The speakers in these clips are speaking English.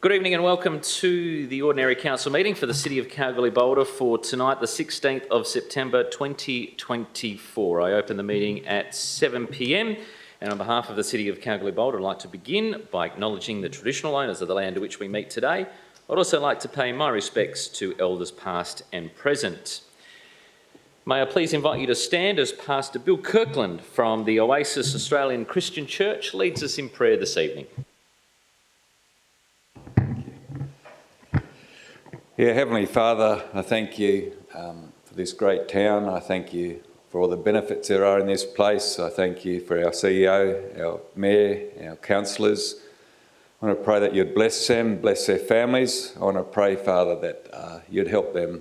Good evening and welcome to the Ordinary Council meeting for the City of Kalgoorlie-Boulder for tonight, the 16th of September 2024. I open the meeting at 7 p.m. and on behalf of the City of Kalgoorlie-Boulder, I'd like to begin by acknowledging the traditional owners of the land to which we meet today. I'd also like to pay my respects to elders past and present. May I please invite you to stand as Pastor Bill Kirkland from the Oasis Australian Christian Church leads us in prayer this evening. Yeah, Heavenly Father, I thank you for this great town. I thank you for all the benefits there are in this place. I thank you for our CEO, our Mayor, our councillors. I want to pray that you'd bless them, bless their families. I want to pray, Father, that you'd help them,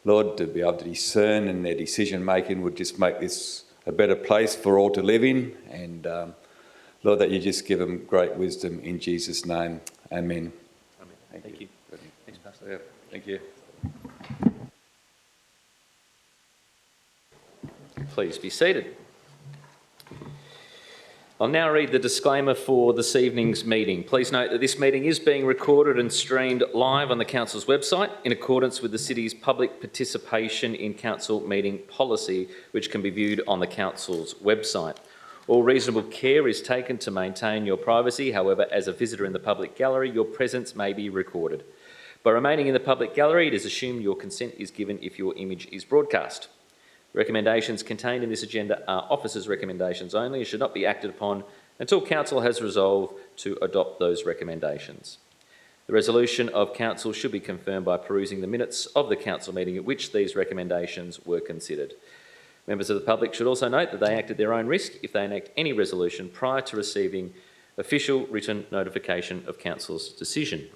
Lord, to be able to discern, and their decision making would just make this a better place for all to live in. And Lord, that you just give them great wisdom in Jesus' name. Amen. Amen. Thank you. Thanks, Pastor. Yeah. Thank you. Please be seated. I'll now read the disclaimer for this evening's meeting. Please note that this meeting is being recorded and streamed live on the Council's website in accordance with the City's public participation in Council meeting policy, which can be viewed on the Council's website. All reasonable care is taken to maintain your privacy. However, as a visitor in the public gallery, your presence may be recorded. By remaining in the public gallery, it is assumed your consent is given if your image is broadcast. Recommendations contained in this agenda are officers' recommendations only and should not be acted upon until Council has resolved to adopt those recommendations. The resolution of Council should be confirmed by perusing the minutes of the Council meeting at which these recommendations were considered. Members of the public should also note that they act at their own risk if they enact any resolution prior to receiving official written notification of Council's decision.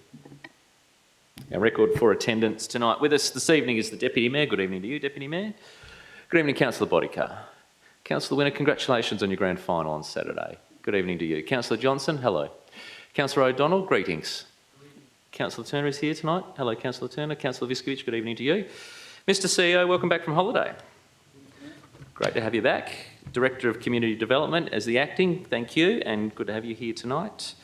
Our record for attendance tonight with us this evening is the Deputy Mayor. Good evening to you, Deputy Mayor. Good evening, Councillor Bodycar. Councillor Winner, congratulations on your grand final on Saturday. Good evening to you. Councillor Johnson, hello. Councillor O'Donnell, greetings. Councillor Turner is here tonight. Hello, Councillor Turner. Councillor Viskovich, good evening to you. Mr CEO, welcome back from holiday. Great to have you back. Director of Community Development as the acting, thank you, and good to have you here tonight.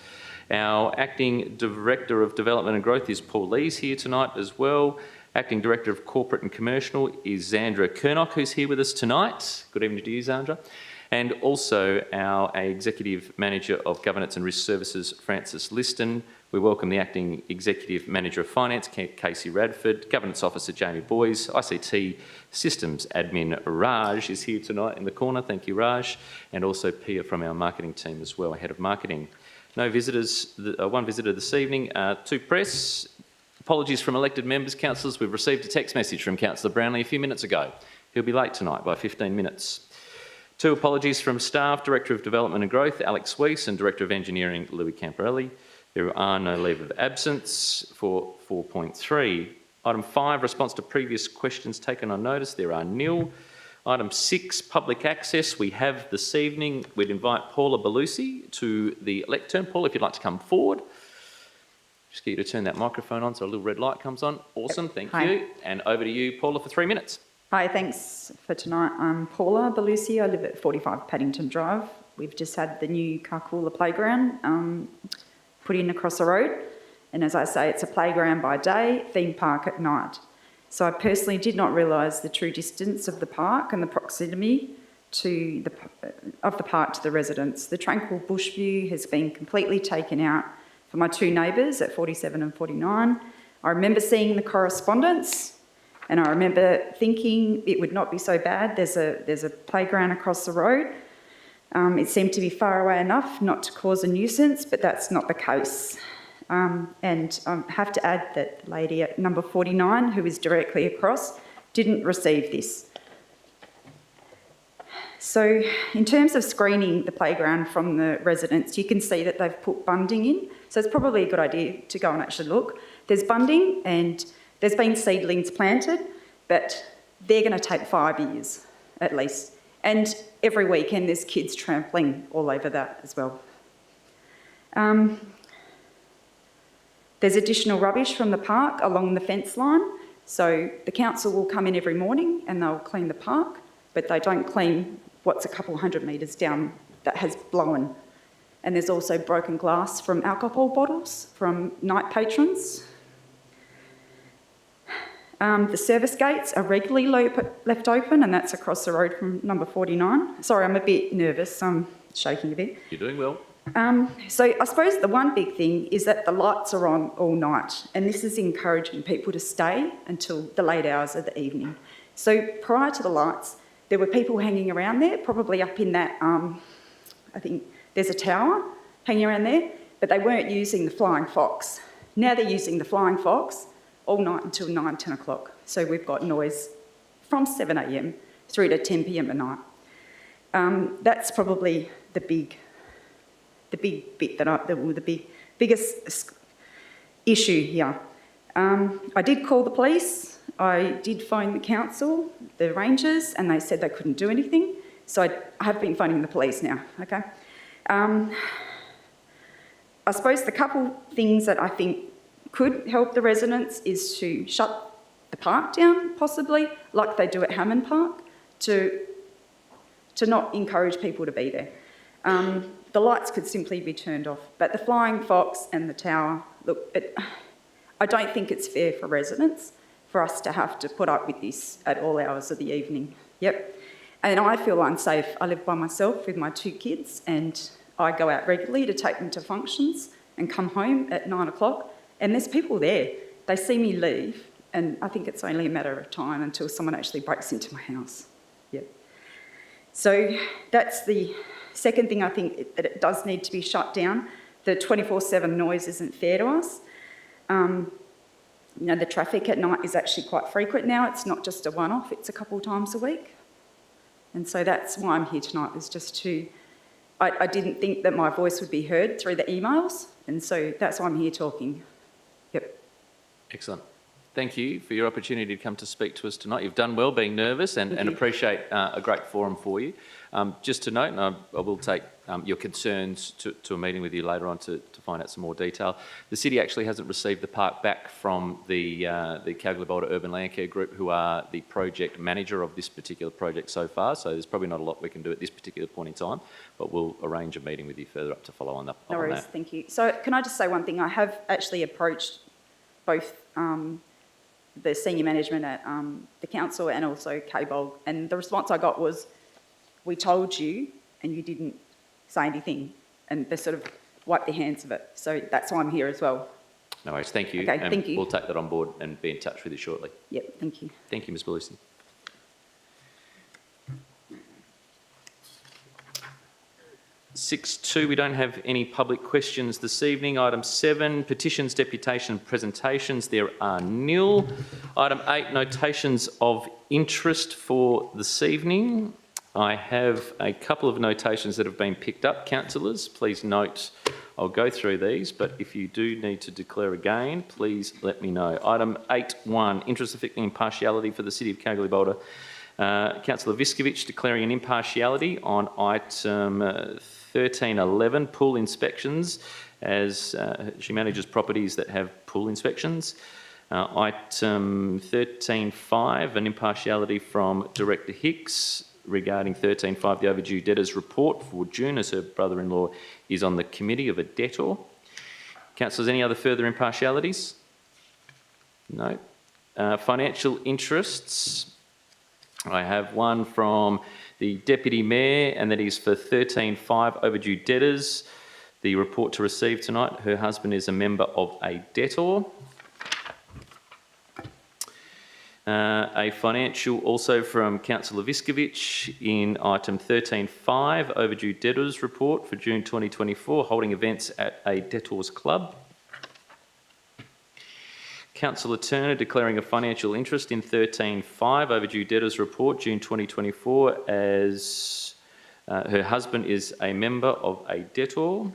Our Acting Director of Development and Growth is Paul Lees here tonight as well. Acting Director of Corporate and Commercial is Zandra Kernock, who's here with us tonight. Good evening to you, Zandra. And also our Executive Manager of Governance and Risk Services, Francis Liston. We welcome the Acting Executive Manager of Finance, Casey Radford. Governance Officer, Jamie Boys. ICT Systems Admin, Raj, is here tonight in the corner. Thank you, Raj. And also Pia from our marketing team as well, Head of Marketing. No visitors, one visitor this evening, two press. Apologies from elected members, councillors. We've received a text message from Councillor Brownlee a few minutes ago. He'll be late tonight by 15 minutes. Two apologies from staff, Director of Development and Growth, Alex Weiss, and Director of Engineering, Louis Camparelli. There are no leave of absence for 4.3. Item 5, response to previous questions taken on notice. There are nil. Item 6, public access. We have this evening, we'd invite Paula Belusi to the lectern. Paul, if you'd like to come forward. Just get you to turn that microphone on so a little red light comes on. Awesome, thank you. And over to you, Paula, for 3 minutes. Hi, thanks for tonight. I'm Paula Belusi. I live at 45 Paddington Drive. We've just had the new Kalgoorlie playground put in across the road. And as I say, it's a playground by day, theme park at night. So I personally did not realise the true distance of the park and the proximity of the park to the residents. The tranquil bush view has been completely taken out for my two neighbours at 47 and 49. I remember seeing the correspondence and I remember thinking it would not be so bad. There's a playground across the road. It seemed to be far away enough not to cause a nuisance, but that's not the case. And I have to add that the lady at number 49, who is directly across, didn't receive this. So in terms of screening the playground from the residents, you can see that they've put bunding in. So it's probably a good idea to go and actually look. There's bunding and there's been seedlings planted, but they're going to take 5 years at least. And every weekend there's kids trampling all over that as well. There's additional rubbish from the park along the fence line. So the council will come in every morning and they'll clean the park, but they don't clean what's a couple hundred metres down that has blown. And there's also broken glass from alcohol bottles from night patrons. The service gates are regularly left open, and that's across the road from number 49. Sorry, I'm a bit nervous, I'm shaking a bit. You're doing well. So I suppose the one big thing is that the lights are on all night, and this is encouraging people to stay until the late hours of the evening. So prior to the lights, there were people hanging around there, probably up in that, I think there's a tower hanging around there, but they weren't using the Flying Fox. Now they're using the Flying Fox all night until 9, 10 o'clock. So we've got noise from 7 a.m. through to 10 p.m. at night. That's probably the biggest issue here. I did call the police. I did phone the council, the rangers, and they said they couldn't do anything. So I have been phoning the police now, okay? I suppose the couple things that I think could help the residents is to shut the park down, possibly, like they do at Hammond Park, to not encourage people to be there. The lights could simply be turned off, but the Flying Fox and the tower, look, I don't think it's fair for residents for us to have to put up with this at all hours of the evening. Yep. And I feel unsafe. I live by myself with my 2 kids, and I go out regularly to take them to functions and come home at 9 o'clock, and there's people there. They see me leave, and I think it's only a matter of time until someone actually breaks into my house. Yep. So that's the second thing. I think that it does need to be shut down. The 24/7 noise isn't fair to us. The traffic at night is actually quite frequent now. It's not just a one-off, it's a couple times a week. And so that's why I'm here tonight, is just to... I didn't think that my voice would be heard through the emails, and so that's why I'm here talking. Yep. Excellent. Thank you for your opportunity to come to speak to us tonight. You've done well being nervous, and appreciate a great forum for you. Just to note, and I will take your concerns to a meeting with you later on to find out some more detail. The city actually hasn't received the park back from the Kalgoorlie-Boulder Urban Landcare Group, who are the project manager of this particular project so far, so there's probably not a lot we can do at this particular point in time, but we'll arrange a meeting with you further up to follow on that. No worries, thank you. So can I just say one thing? I have actually approached both the senior management at the council and also KBOG, and the response I got was, we told you and you didn't say anything, and they sort of wiped their hands of it. So that's why I'm here as well. No worries, thank you. Okay, and thank you. We'll take that on board and be in touch with you shortly. Yep, thank you. Thank you, Ms. Belusi. Six two, we don't have any public questions this evening. Item 7, petitions, deputation and presentations. There are nil. Item 8, notations of interest for this evening. I have a couple of notations that have been picked up. Councillors, please note, I'll go through these, but if you do need to declare again, please let me know. Item 8.1, interest affecting impartiality for the City of Kalgoorlie-Boulder. Councillor Viskovich declaring an impartiality on item 13.11, pool inspections, as she manages properties that have pool inspections. Item 13.5, an impartiality from Director Hicks regarding 13.5, the overdue debtors report for June, as her brother-in-law is on the committee of a debtor. Councillors, any other further impartialities? No. Financial interests. I have one from the Deputy Mayor, and that is for 13.5 overdue debtors. The report to receive tonight, her husband is a member of a debtor. A financial also from Councillor Viskovich in item 13.5, overdue debtors report for June 2024, holding events at a debtors club. Councillor Turner declaring a financial interest in 13.5, overdue debtors report, June 2024, as her husband is a member of a debtor.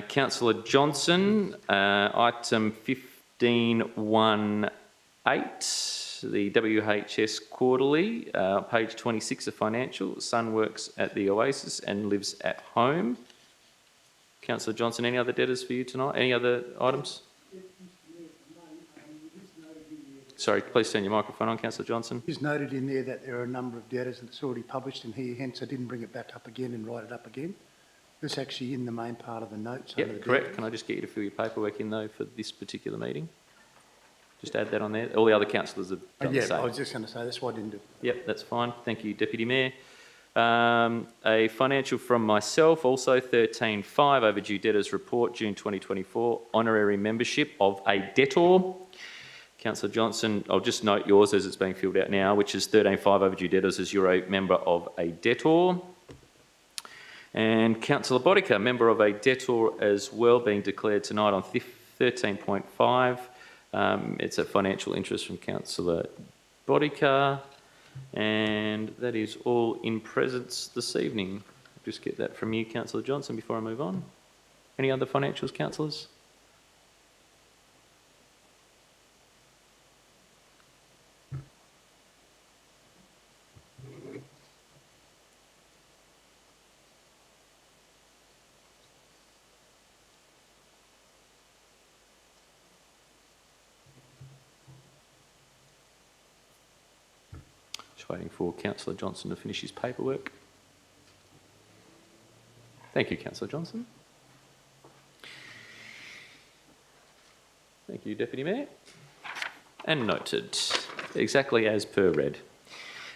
Councillor Johnson, item 15.18, the WHS quarterly, page 26 of financial. Son works at the Oasis and lives at home. Councillor Johnson, any other debtors for you tonight? Any other items? Sorry, please turn your microphone on, Councillor Johnson. It's noted in there that there are a number of debtors and it's already published in here, hence I didn't bring it back up again and write it up again. It's actually in the main part of the notes. under Yep, the correct. debtors. Can I just get you to fill your paperwork in though for this particular meeting? Just add that on there. All the other councillors have done the Yeah, same. I was just going to say, that's why I didn't do it. Yep, that's fine. Thank you, Deputy Mayor. A financial from myself, also 13.5, overdue debtors report, June 2024, honorary membership of a debtor. Councillor Johnson, I'll just note yours as it's being filled out now, which is 13.5 overdue debtors as you're a member of a debtor. And Councillor Bodica, member of a debtor as well, being declared tonight on 13.5. It's a financial interest from Councillor Bodica, and that is all in presence this evening. I'll just get that from you, Councillor Johnson, before I move on. Any other financials, councillors? Just waiting for Councillor Johnson to finish his paperwork. Thank you, Councillor Johnson. Thank you, Deputy Mayor. And noted, exactly as per read.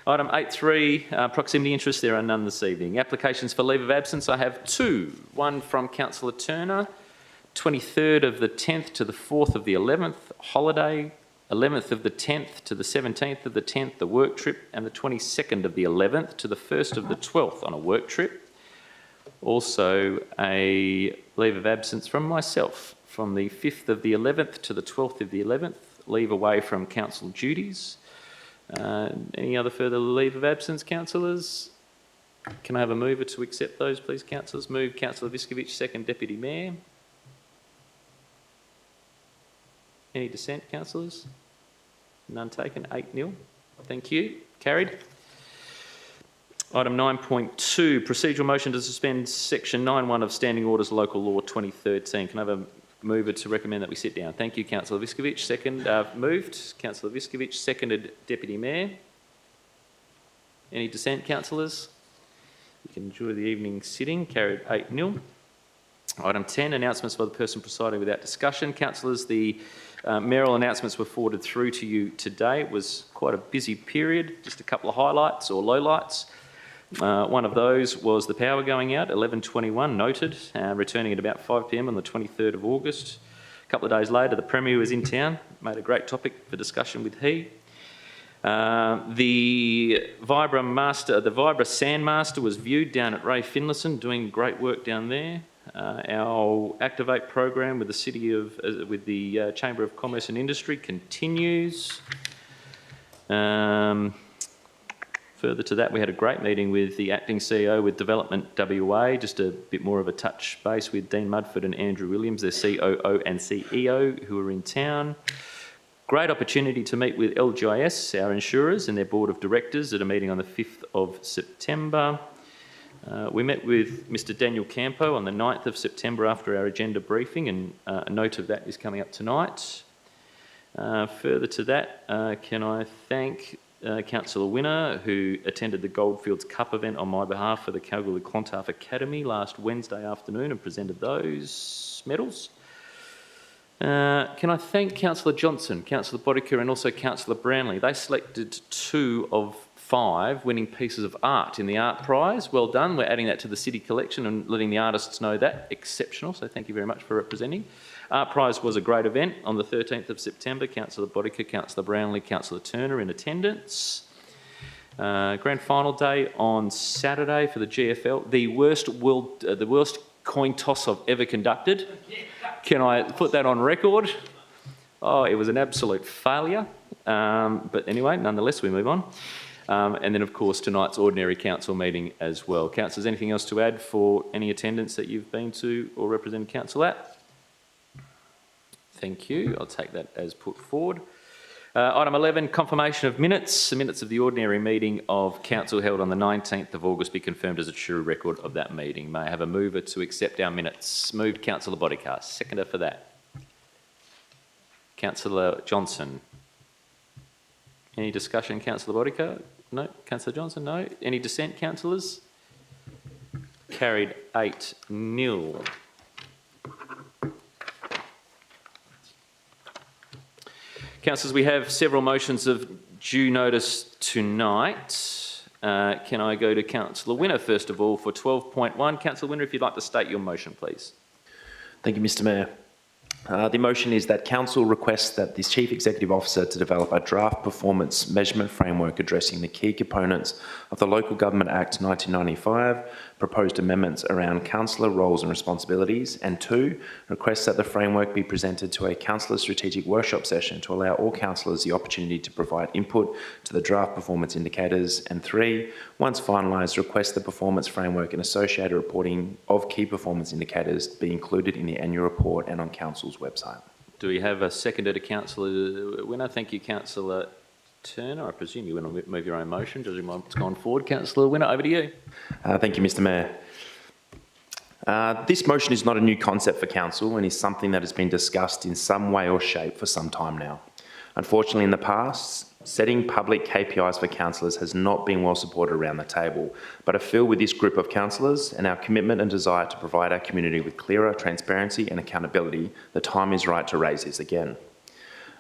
Item 8.3, proximity interests, there are none this evening. Applications for leave of absence, I have two. One from Councillor Turner, 23rd of the 10th to the 4th of the 11th, holiday, 11th of the 10th to the 17th of the 10th, the work trip, and the 22nd of the 11th to the 1st of the 12th on a work trip. Also a leave of absence from myself from the 5th of the 11th to the 12th of the 11th, leave away from council duties. Any other further leave of absence, councillors? Can I have a mover to accept those, please, councillors? Move, Councillor Viskovich, second, Deputy Mayor. Any dissent, councillors? None taken. 8-0. Thank you. Carried. Item 9.2, procedural motion to suspend section 9.1 of Standing Orders Local Law 2013. Can I have a mover to recommend that we sit down? Thank you, Councillor Viskovich. Second, moved. Councillor Viskovich, seconded, Deputy Mayor. Any dissent, councillors? You can enjoy the evening sitting. Carried 8-0. Item 10, announcements by the person presiding without discussion. Councillors, the mayoral announcements were forwarded through to you today. It was quite a busy period, just a couple of highlights or lowlights. One of those was the power going out, 11:21, noted, returning at about 5 p.m. on the 23rd of August. A couple of days later, the Premier was in town, made a great topic for discussion with he. The Vibra Sandmaster was viewed down at Ray Finlayson, doing great work down there. Our Activate program with the Chamber of Commerce and Industry continues. Further to that, we had a great meeting with the acting CEO with Development WA, just a bit more of a touch base with Dean Mudford and Andrew Williams, their COO and CEO, who are in town. Great opportunity to meet with LGIS, our insurers, and their board of directors at a meeting on the 5th of September. We met with Mr Daniel Campo on the 9th of September after our agenda briefing, and a note of that is coming up tonight. Further to that, can I thank Councillor Winner, who attended the Goldfields Cup event on my behalf for the Kalgoorlie-Clontarf Academy last Wednesday afternoon and presented those medals. Can I thank Councillor Johnson, Councillor Bodica and also Councillor Brownlee. They selected 2 of 5 winning pieces of art in the art prize. Well done. We're adding that to the city collection and letting the artists know that. Exceptional. So thank you very much for representing. Art prize was a great event on the 13th of September. Councillor Bodica, Councillor Brownlee, Councillor Turner in attendance. Grand final day on Saturday for the GFL. The worst coin toss I've ever conducted. Can I put that on record? Oh, it was an absolute failure. But anyway, nonetheless, we move on. And then, of course, tonight's ordinary council meeting as well. Councillors, anything else to add for any attendance that you've been to or represented council at? Thank you. I'll take that as put forward. Item 11, confirmation of minutes. The minutes of the ordinary meeting of council held on the 19th of August be confirmed as a true record of that meeting. May I have a mover to accept our minutes? Moved, Councillor Bodica. Seconder for that. Councillor Johnson. Any discussion, Councillor Bodico? No. Councillor Johnson? No. Any dissent, councillors? Carried 8-0. Councillors, we have several motions of due notice tonight. Can I go to Councillor Winner first of all for 12.1? Councillor Winner, if you'd like to state your motion, please. Thank you, Mr Mayor. The motion is that Council requests that the Chief Executive Officer to develop a draft performance measurement framework addressing the key components of the Local Government Act 1995, proposed amendments around councillor roles and responsibilities, and 2, requests that the framework be presented to a councillor strategic workshop session to allow all councillors the opportunity to provide input to the draft performance indicators, and 3, once finalised, request the performance framework and associated reporting of key performance indicators be included in the annual report and on Council's website. Do we have a seconder to Councillor Winner? Thank you, Councillor Turner. I presume you want to move your own motion, judging what's gone forward. Councillor Winner, over to you. Thank you, Mr Mayor. This motion is not a new concept for Council and is something that has been discussed in some way or shape for some time now. Unfortunately, in the past, setting public KPIs for councillors has not been well supported around the table, but I feel with this group of councillors and our commitment and desire to provide our community with clearer transparency and accountability, the time is right to raise this again.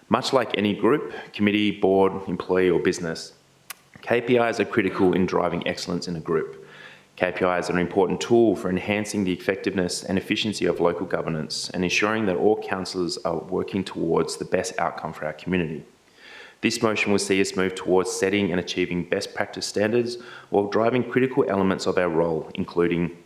Much like any group, committee, board, employee or business, KPIs are critical in driving excellence in a group. KPIs are an important tool for enhancing the effectiveness and efficiency of local governance and ensuring that all councillors are working towards the best outcome for our community. This motion will see us move towards setting and achieving best practice standards while driving critical elements of our role, including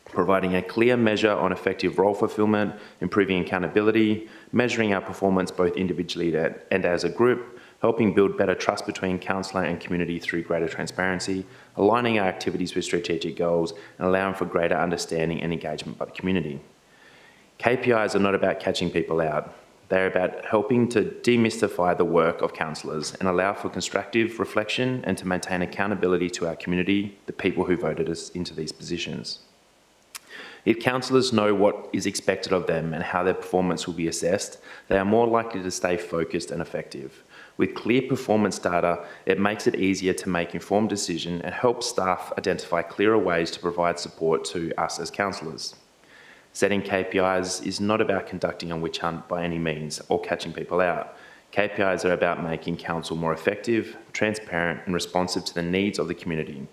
providing a clear measure on effective role fulfilment, improving accountability, measuring our performance both individually and as a group, helping build better trust between councillor and community through greater transparency, aligning our activities with strategic goals, and allowing for greater understanding and engagement by the community. KPIs are not about catching people out. They're about helping to demystify the work of councillors and allow for constructive reflection and to maintain accountability to our community, the people who voted us into these positions. If councillors know what is expected of them and how their performance will be assessed, they are more likely to stay focused and effective. With clear performance data, it makes it easier to make informed decisions and helps staff identify clearer ways to provide support to us as councillors. Setting KPIs is not about conducting a witch hunt by any means or catching people out. KPIs are about making council more effective, transparent and responsive to the needs of the community.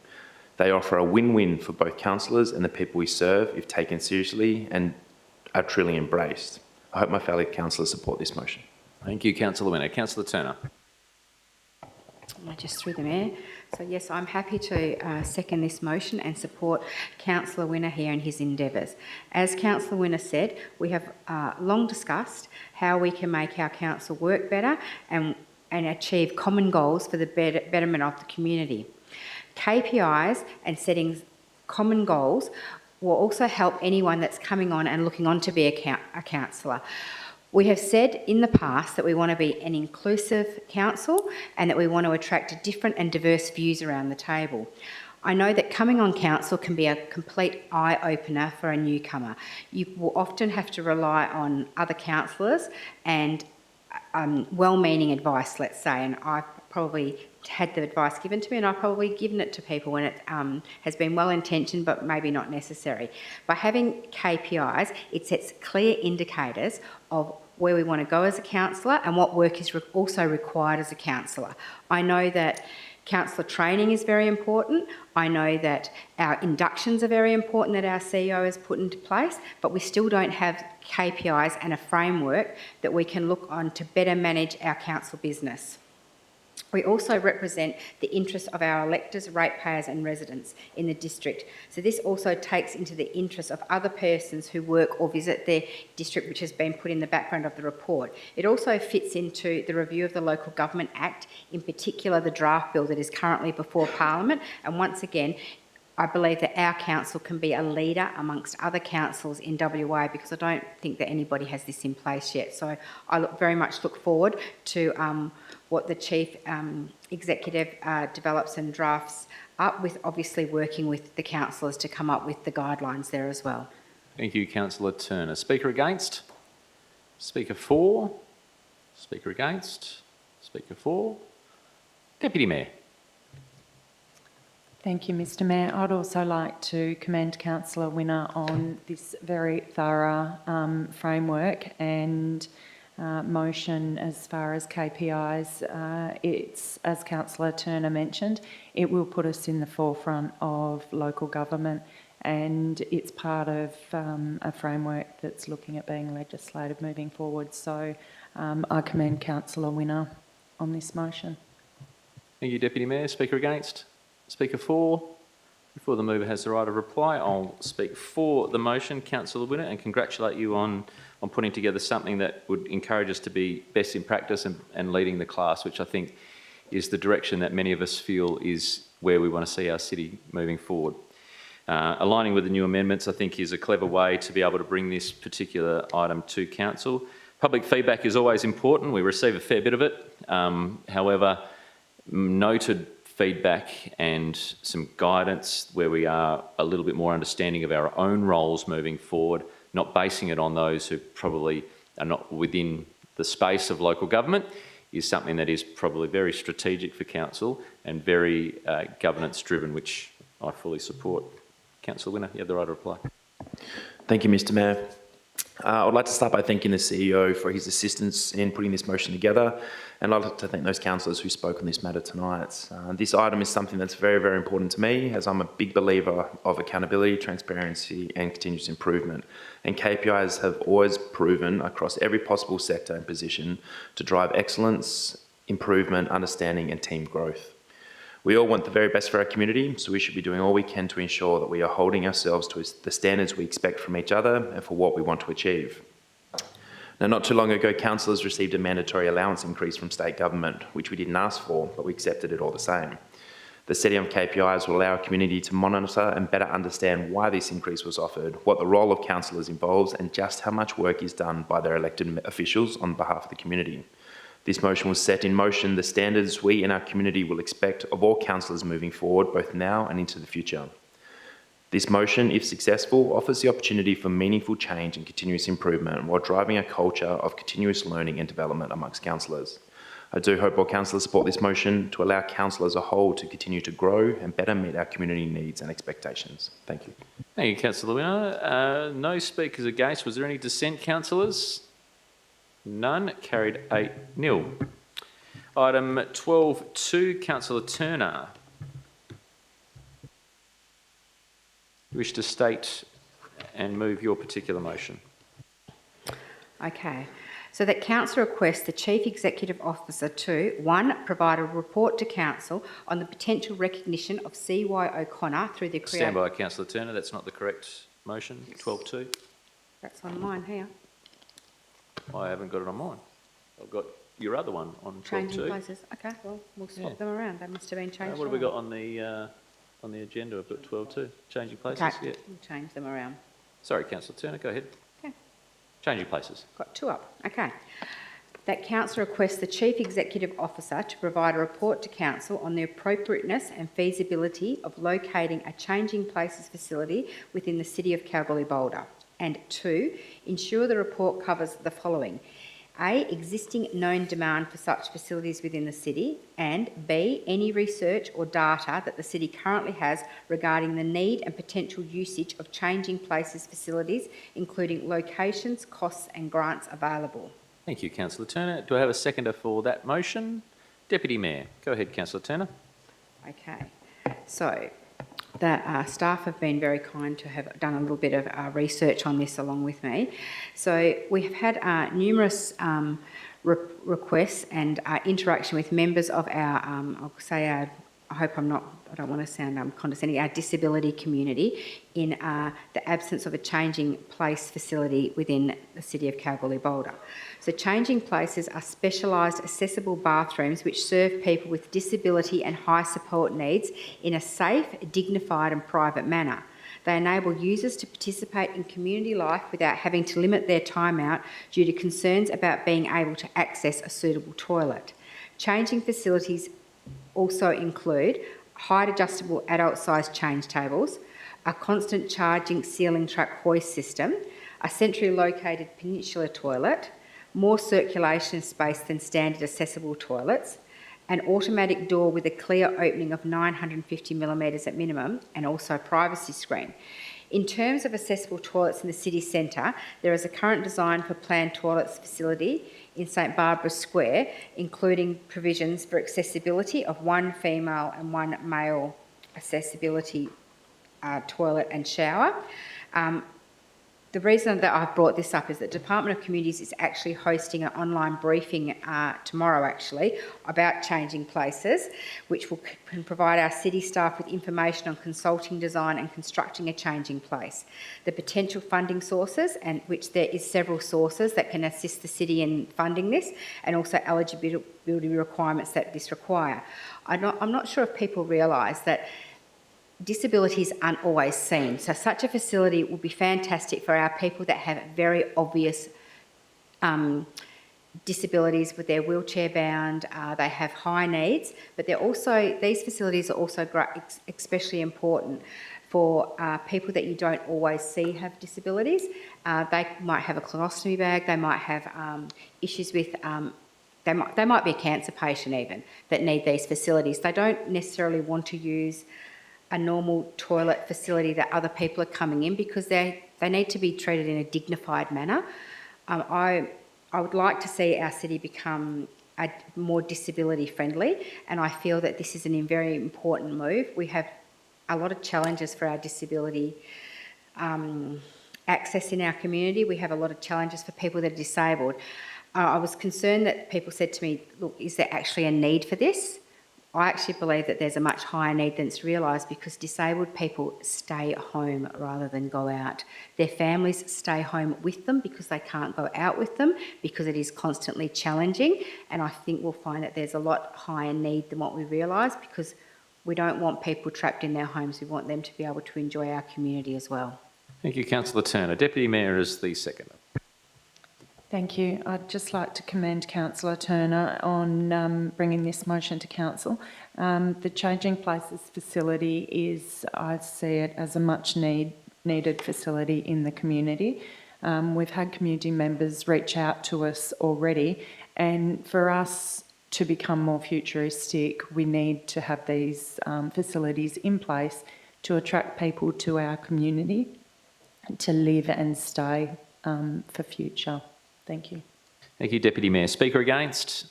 They offer a win-win for both councillors and the people we serve if taken seriously and are truly embraced. I hope my fellow councillors support this motion. Thank you, Councillor Winner. Councillor Turner. Just through the Mayor. So yes, I'm happy to second this motion and support Councillor Winner here in his endeavours. As Councillor Winner said, we have long discussed how we can make our council work better and achieve common goals for the betterment of the community. KPIs and setting common goals will also help anyone that's coming on and looking on to be a councillor. We have said in the past that we want to be an inclusive council and that we want to attract different and diverse views around the table. I know that coming on council can be a complete eye-opener for a newcomer. You will often have to rely on other councillors and well-meaning advice, let's say, and I've probably had the advice given to me and I've probably given it to people when it has been well-intentioned but maybe not necessary. By having KPIs, it sets clear indicators of where we want to go as a councillor and what work is also required as a councillor. I know that councillor training is very important. I know that our inductions are very important that our CEO has put into place, but we still don't have KPIs and a framework that we can look on to better manage our council business. We also represent the interests of our electors, ratepayers and residents in the district. So this also takes into the interests of other persons who work or visit their district, which has been put in the background of the report. It also fits into the review of the Local Government Act, in particular the draft bill that is currently before Parliament. And once again, I believe that our council can be a leader amongst other councils in WA because I don't think that anybody has this in place yet. So I very much look forward to what the Chief Executive develops and drafts up with, obviously working with the councillors to come up with the guidelines there as well. Thank you, Councillor Turner. Speaker against? Speaker for? Speaker against? Speaker for? Deputy Mayor. Thank you, Mr Mayor. I'd also like to commend Councillor Winner on this very thorough framework and motion as far as KPIs. It's, as Councillor Turner mentioned, it will put us in the forefront of local government, and it's part of a framework that's looking at being legislated moving forward. So I commend Councillor Winner on this motion. Thank you, Deputy Mayor. Speaker against? Speaker for? Before the mover has the right of reply, I'll speak for the motion, Councillor Winner, and congratulate you on putting together something that would encourage us to be best in practice and leading the class, which I think is the direction that many of us feel is where we want to see our city moving forward. Aligning with the new amendments, I think, is a clever way to be able to bring this particular item to Council. Public feedback is always important. We receive a fair bit of it. However, noted feedback and some guidance where we are a little bit more understanding of our own roles moving forward, not basing it on those who probably are not within the space of local government, is something that is probably very strategic for Council and very governance driven, which I fully support. Councillor Winner, you have the right to reply. Thank you, Mr Mayor. I would like to start by thanking the CEO for his assistance in putting this motion together, and I'd like to thank those councillors who spoke on this matter tonight. This item is something that's very, very important to me, as I'm a big believer of accountability, transparency and continuous improvement. And KPIs have always proven across every possible sector and position to drive excellence, improvement, understanding and team growth. We all want the very best for our community, so we should be doing all we can to ensure that we are holding ourselves to the standards we expect from each other and for what we want to achieve. Now, not too long ago, councillors received a mandatory allowance increase from state government, which we didn't ask for, but we accepted it all the same. The setting of KPIs will allow our community to monitor and better understand why this increase was offered, what the role of councillors involves, and just how much work is done by their elected officials on behalf of the community. This motion will set in motion the standards we in our community will expect of all councillors moving forward, both now and into the future. This motion, if successful, offers the opportunity for meaningful change and continuous improvement while driving a culture of continuous learning and development amongst councillors. I do hope all councillors support this motion to allow council as a whole to continue to grow and better meet our community needs and expectations. Thank you. Thank you, Councillor Winner. No speakers against. Was there any dissent, councillors? None. Carried 8-0. Item 12.2, Councillor Turner. You wish to state and move your particular motion. Okay. So that Council requests the Chief Executive Officer to 1. Provide a report to Council on the potential recognition of C.Y. O'Connor through the creation... Stand by, Councillor Turner. That's not the correct motion. 12.2. That's on mine here. I haven't got it on mine. I've got your other one on 12.2. Changing places. Okay, well, we'll swap them around. They must have been changed. What have we got on the agenda? I've got 12.2. Changing places? Okay, Yeah. we'll change them around. Sorry, Councillor Turner, go ahead. Okay. Changing places. Got 2 up. Okay. That Council requests the Chief Executive Officer to provide a report to Council on the appropriateness and feasibility of locating a changing places facility within the City of Kalgoorlie-Boulder. And 2, ensure the report covers the following. A, existing known demand for such facilities within the city, and B, any research or data that the city currently has regarding the need and potential usage of changing places facilities, including locations, costs and grants available. Thank you, Councillor Turner. Do I have a seconder for that motion? Deputy Mayor. Go ahead, Councillor Turner. Okay. So, the staff have been very kind to have done a little bit of research on this along with me. So we have had numerous requests and interaction with members of our, I'll say our, I don't want to sound condescending, our disability community in the absence of a changing place facility within the City of Kalgoorlie-Boulder. So changing places are specialised accessible bathrooms which serve people with disability and high support needs in a safe, dignified and private manner. They enable users to participate in community life without having to limit their time out due to concerns about being able to access a suitable toilet. Changing facilities also include height adjustable adult sized change tables, a constant charging ceiling track hoist system, a centrally located peninsular toilet, more circulation space than standard accessible toilets, an automatic door with a clear opening of 950 millimetres at minimum, and also a privacy screen. In terms of accessible toilets in the city centre, there is a current design for planned toilets facility in St Barbara Square, including provisions for accessibility of one female and one male accessibility toilet and shower. The reason that I've brought this up is that Department of Communities is actually hosting an online briefing tomorrow, actually, about changing places, which can provide our city staff with information on consulting design and constructing a changing place, the potential funding sources, and which there is several sources that can assist the city in funding this, and also eligibility requirements that this require. I'm not sure if people realise that disabilities aren't always seen. So such a facility will be fantastic for our people that have very obvious disabilities, with their wheelchair bound, they have high needs, but these facilities are also especially important for people that you don't always see have disabilities. They might have a colostomy bag, they might have issues with they might be a cancer patient even that need these facilities. They don't necessarily want to use a normal toilet facility that other people are coming in, because they need to be treated in a dignified manner. I would like to see our city become more disability friendly, and I feel that this is a very important move. We have a lot of challenges for our disability access in our community. We have a lot of challenges for people that are disabled. I was concerned that people said to me, look, is there actually a need for this? I actually believe that there's a much higher need than it's realised, because disabled people stay at home rather than go out. Their families stay home with them because they can't go out with them, because it is constantly challenging. And I think we'll find that there's a lot higher need than what we realise, because we don't want people trapped in their homes. We want them to be able to enjoy our community as well. Thank you, Councillor Turner. Deputy Mayor is the seconder. Thank you. I'd just like to commend Councillor Turner on bringing this motion to Council. The Changing Places facility is, I see it as a much needed facility in the community. We've had community members reach out to us already, and for us to become more futuristic, we need to have these facilities in place to attract people to our community, to live and stay for future. Thank you. Thank you, Deputy Mayor. Speaker against?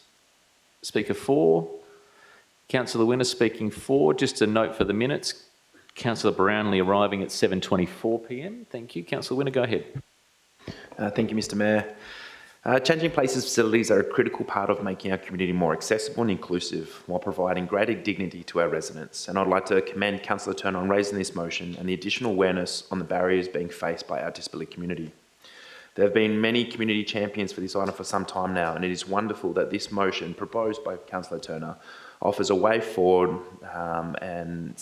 Speaker for? Councillor Winner speaking for. Just a note for the minutes, Councillor Brownlee arriving at 7:24 p.m. Thank you. Councillor Winner, go ahead. Thank you, Mr Mayor. Changing Places facilities are a critical part of making our community more accessible and inclusive, while providing greater dignity to our residents. And I'd like to commend Councillor Turner on raising this motion and the additional awareness on the barriers being faced by our disability community. There have been many community champions for this item for some time now, and it is wonderful that this motion proposed by Councillor Turner offers a way forward, and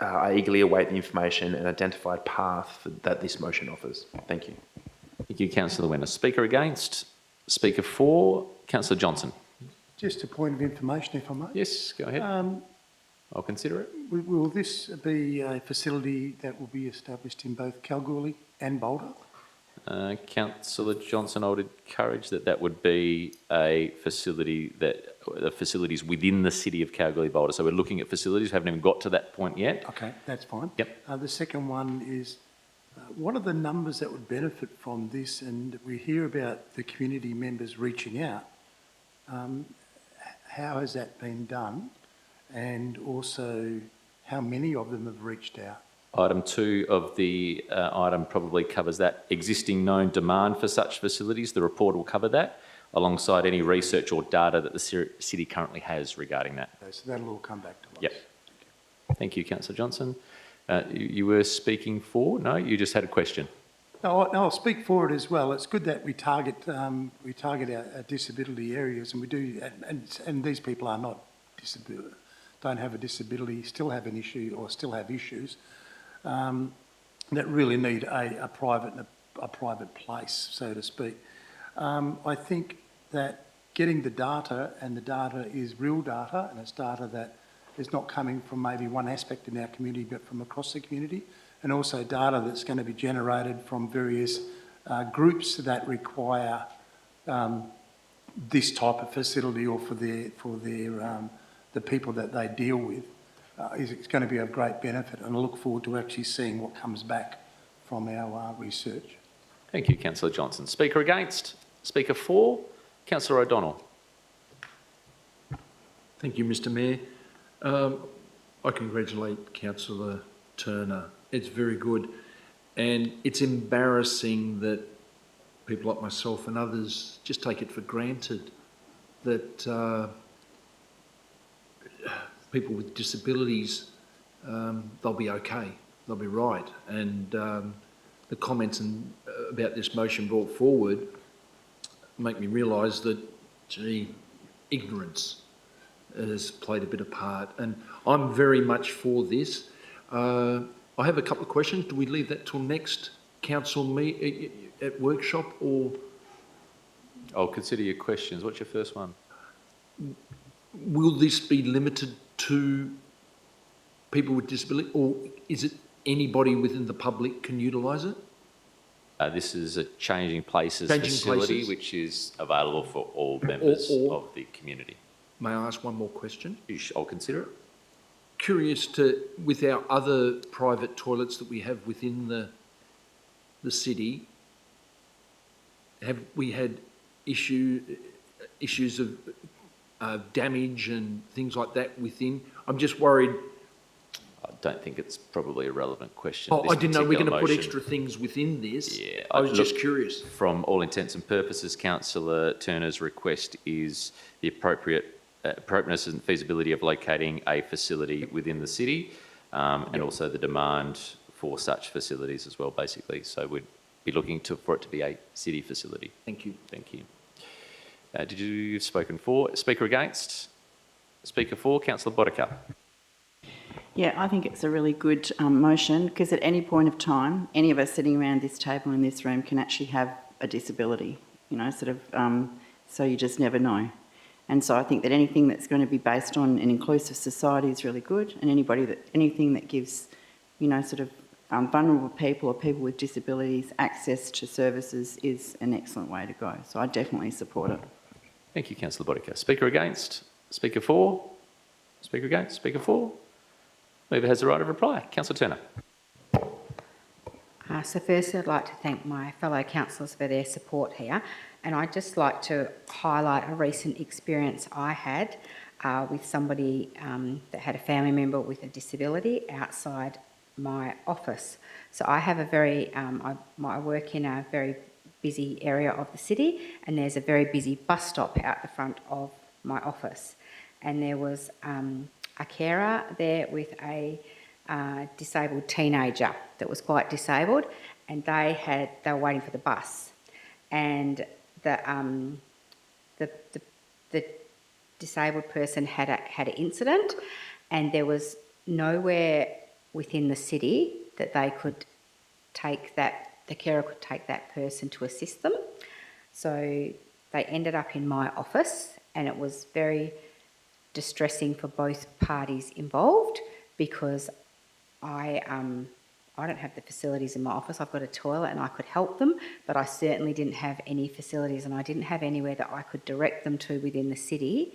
I eagerly await the information and identified path that this motion offers. Thank you. Thank you, Councillor Winner. Speaker against? Speaker for? Councillor Johnson. Just a point of information, if I may. Yes, go ahead. I'll consider it. Will this be a facility that will be established in both Kalgoorlie and Boulder? Councillor Johnson, I would encourage that would be a facility that the facilities within the city of Kalgoorlie-Boulder. So we're looking at facilities, haven't even got to that point yet. Okay, that's fine. Yep. The second one is, what are the numbers that would benefit from this? And we hear about the community members reaching out. How has that been done? And also, how many of them have reached out? Item 2 of the item probably covers that. Existing known demand for such facilities, the report will cover that, alongside any research or data that the city currently has regarding that. Okay, so that'll all come back to us. Yep. Thank you, Councillor Johnson. You were speaking for? No, you just had a question. No, I'll speak for it as well. It's good that we target our disability areas, and we do, and these people are not don't have a disability, still have an issue or still have issues. That really need a private place, so to speak. I think that getting the data, and the data is real data, and it's data that is not coming from maybe one aspect in our community, but from across the community, and also data that's going to be generated from various groups that require this type of facility or for the people that they deal with is going to be of great benefit, and I look forward to actually seeing what comes back from our research. Thank you, Councillor Johnson. Speaker against? Speaker for? Councillor O'Donnell. Thank you, Mr Mayor. I congratulate Councillor Turner. It's very good, and it's embarrassing that people like myself and others just take it for granted that people with disabilities, they'll be okay, they'll be right. And the comments about this motion brought forward make me realise that, gee, ignorance has played a bit of part. And I'm very much for this. I have a couple of questions. Do we leave that till next council meet at workshop, or? I'll consider your questions. What's your first one? Will this be limited to people with disability, or is it anybody within the public can utilise it? This is a Changing Places facility, which is available for all members of the community. May I ask one more question? I'll consider it. Curious with our other private toilets that we have within the city, have we had issues of damage and things like that within? I'm just worried. I don't think it's probably a relevant question. Oh, I didn't know we're going to put extra things within this. Yeah, I was just curious. From all intents and purposes, Councillor Turner's request is the appropriateness and feasibility of locating a facility within the city, and also the demand for such facilities as well, basically. So we'd be looking for it to be a city facility. Thank you. Thank you. Did you've spoken for? Speaker against? Speaker for? Councillor Boddicker. Yeah, I think it's a really good motion, because at any point of time, any of us sitting around this table in this room can actually have a disability, you know, so you just never know. And so I think that anything that's going to be based on an inclusive society is really good, and anything that gives, you know, vulnerable people or people with disabilities access to services is an excellent way to go. So I definitely support it. Thank you, Councillor Boddicker. Speaker against? Speaker for? Speaker against? Speaker for? Mover has the right of reply. Councillor Turner. So first I'd like to thank my fellow councillors for their support here, and I'd just like to highlight a recent experience I had with somebody that had a family member with a disability outside my office. So I have I work in a very busy area of the city, and there's a very busy bus stop out the front of my office, and there was a carer there with a disabled teenager that was quite disabled, and they were waiting for the bus, and the disabled person had an incident, and there was nowhere within the city that the carer could take that person to assist them. So they ended up in my office, and it was very distressing for both parties involved, because I don't have the facilities in my office. I've got a toilet and I could help them, but I certainly didn't have any facilities, and I didn't have anywhere that I could direct them to within the city,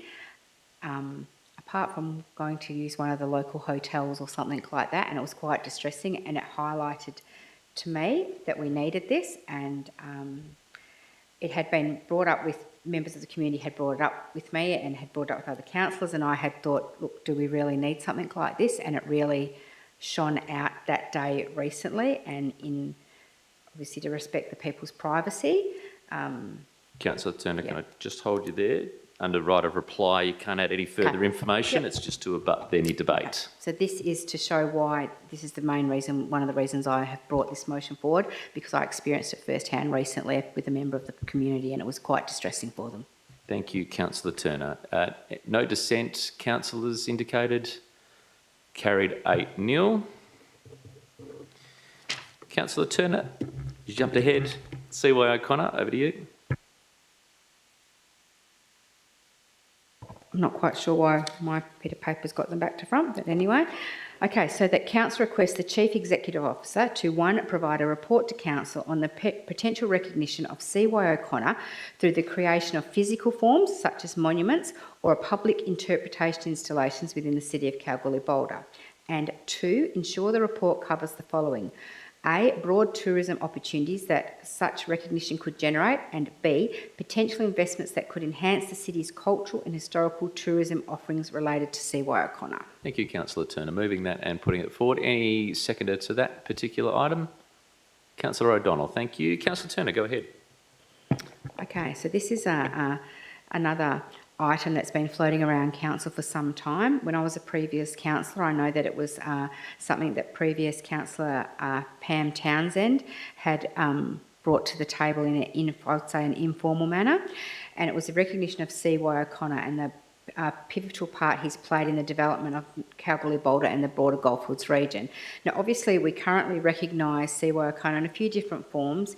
apart from going to use one of the local hotels or something like that. And it was quite distressing, and it highlighted to me that we needed this, and it had been brought up with members of the community, had brought it up with me and had brought it up with other councillors, and I had thought, look, do we really need something like this? And it really shone out that day recently, and in obviously to respect the people's privacy. Councillor Turner, can I just hold you there? Under right of reply, you can't add any further information. It's just to abut any debate. Okay. So this is to show why this is the main reason, one of the reasons I have brought this motion forward, because I experienced it firsthand recently with a member of the community, and it was quite distressing for them. Thank you, Councillor Turner. No dissent, councillors indicated. Carried 8-0. Councillor Turner, you jumped ahead. CY O'Connor, over to you. I'm not quite sure why my bit of paper's got them back to front, but anyway. Okay, so that Council requests the Chief Executive Officer to, 1, provide a report to Council on the potential recognition of C.Y. O'Connor through the creation of physical forms such as monuments or public interpretation installations within the City of Kalgoorlie-Boulder. And 2, ensure the report covers the following: A, broad tourism opportunities that such recognition could generate, and B, potential investments that could enhance the city's cultural and historical tourism offerings related to C.Y. O'Connor. Thank you, Councillor Turner. Moving that and putting it forward. Any seconder to that particular item? Councillor O'Donnell, thank you. Councillor Turner, go ahead. Okay, so this is another item that's been floating around council for some time. When I was a previous councillor, I know that it was something that previous councillor Pam Townsend had brought to the table in I would say, an informal manner, and it was a recognition of C.Y. O'Connor and the pivotal part he's played in the development of Kalgoorlie-Boulder and the broader Goldfields region. Now, obviously, we currently recognise C.Y. O'Connor in a few different forms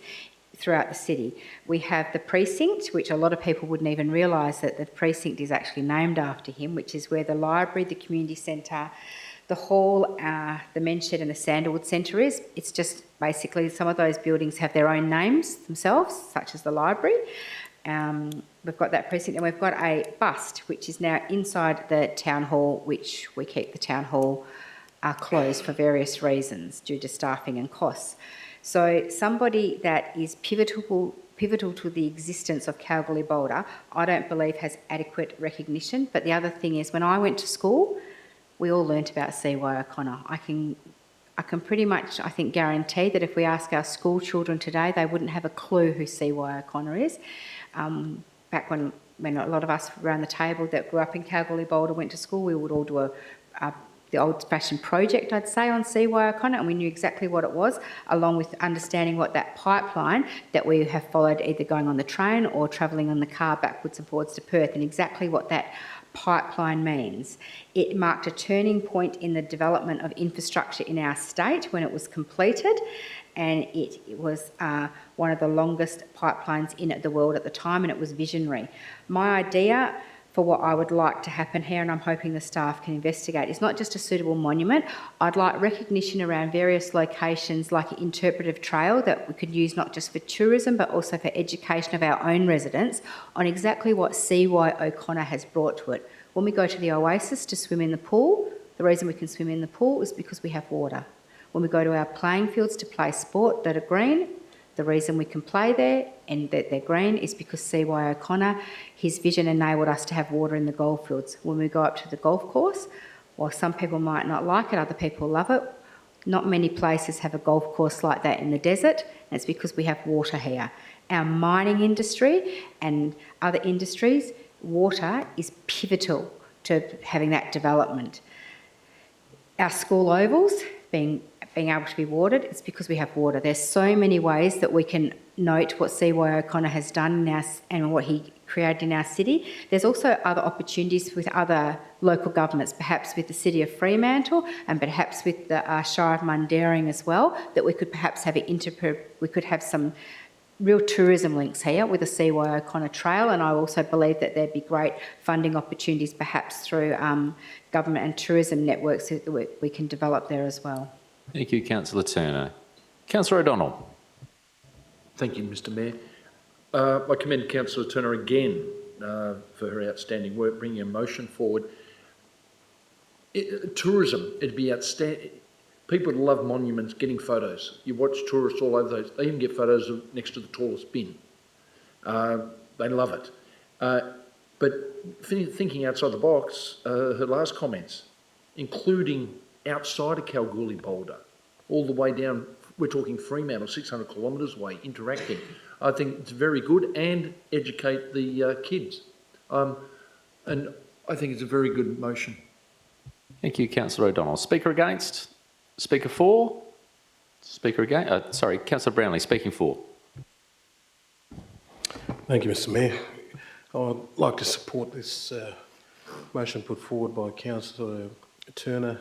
throughout the city. We have the precinct, which a lot of people wouldn't even realise that the precinct is actually named after him, which is where the library, the community centre, the hall, the men's shed and the Sandalwood Centre is. It's just basically some of those buildings have their own names themselves, such as the library. We've got that precinct, and we've got a bust, which is now inside the town hall, which we keep the town hall closed for various reasons due to staffing and costs. So somebody that is pivotal to the existence of Kalgoorlie-Boulder, I don't believe has adequate recognition. But the other thing is, when I went to school, we all learnt about C.Y. O'Connor. I can pretty much, I think, guarantee that if we ask our school children today, they wouldn't have a clue who C.Y. O'Connor is. Back when a lot of us around the table that grew up in Kalgoorlie-Boulder went to school, we would all do the old-fashioned project, I'd say, on C.Y. O'Connor, and we knew exactly what it was, along with understanding what that pipeline that we have followed, either going on the train or travelling on the car backwards and forwards to Perth, and exactly what that pipeline means. It marked a turning point in the development of infrastructure in our state when it was completed, and it was one of the longest pipelines in the world at the time, and it was visionary. My idea for what I would like to happen here, and I'm hoping the staff can investigate, is not just a suitable monument. I'd like recognition around various locations, like an interpretive trail that we could use not just for tourism but also for education of our own residents on exactly what C.Y. O'Connor has brought to it. When we go to the Oasis to swim in the pool, the reason we can swim in the pool is because we have water. When we go to our playing fields to play sport that are green, the reason we can play there and that they're green is because C.Y. O'Connor, his vision enabled us to have water in the goldfields. When we go up to the golf course, while some people might not like it, other people love it, not many places have a golf course like that in the desert, and it's because we have water here. Our mining industry and other industries, water is pivotal to having that development. Our school ovals being able to be watered, it's because we have water. There's so many ways that we can note what C.Y. O'Connor has done in and what he created in our city. There's also other opportunities with other local governments, perhaps with the City of Fremantle and perhaps with the Shire of Mundaring as well, that we could perhaps have we could have some real tourism links here with the C.Y. O'Connor Trail, and I also believe that there'd be great funding opportunities perhaps through government and tourism networks that we can develop there as well. Thank you, Councillor Turner. Councillor O'Donnell. Thank you, Mr Mayor. I commend Councillor Turner again for her outstanding work, bringing a motion forward. Tourism, it'd be outstanding. People love monuments, getting photos. You watch tourists all over those. They even get photos of next to the tallest bin. They love it. But thinking outside the box, her last comments, including outside of Kalgoorlie-Boulder, all the way down, we're talking Fremantle, 600 kilometres away, interacting. I think it's very good and educate the kids. And I think it's a very good motion. Thank you, Councillor O'Donnell. Speaker against? Speaker for? Speaker against? Sorry, Councillor Brownlee, speaking for. Thank you, Mr Mayor. I'd like to support this motion put forward by Councillor Turner.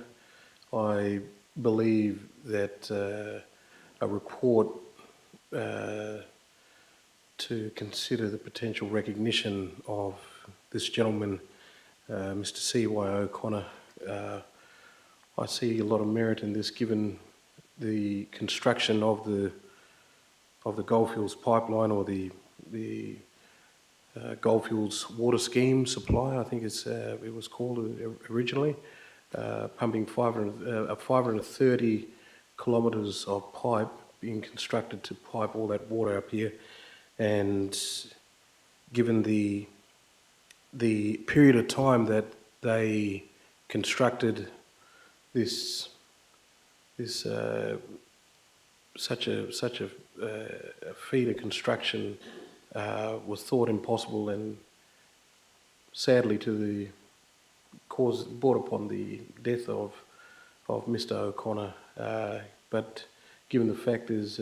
I believe that a report to consider the potential recognition of this gentleman Mr. C.Y. O'Connor. I see a lot of merit in this, given the construction of the Goldfields pipeline, or the Goldfields water scheme supply, I think it was called originally, pumping 530 kilometres of pipe being constructed to pipe all that water up here. And given the period of time that they constructed such a feat of construction was thought impossible, and sadly brought upon the death of Mr. O'Connor. But given the fact, as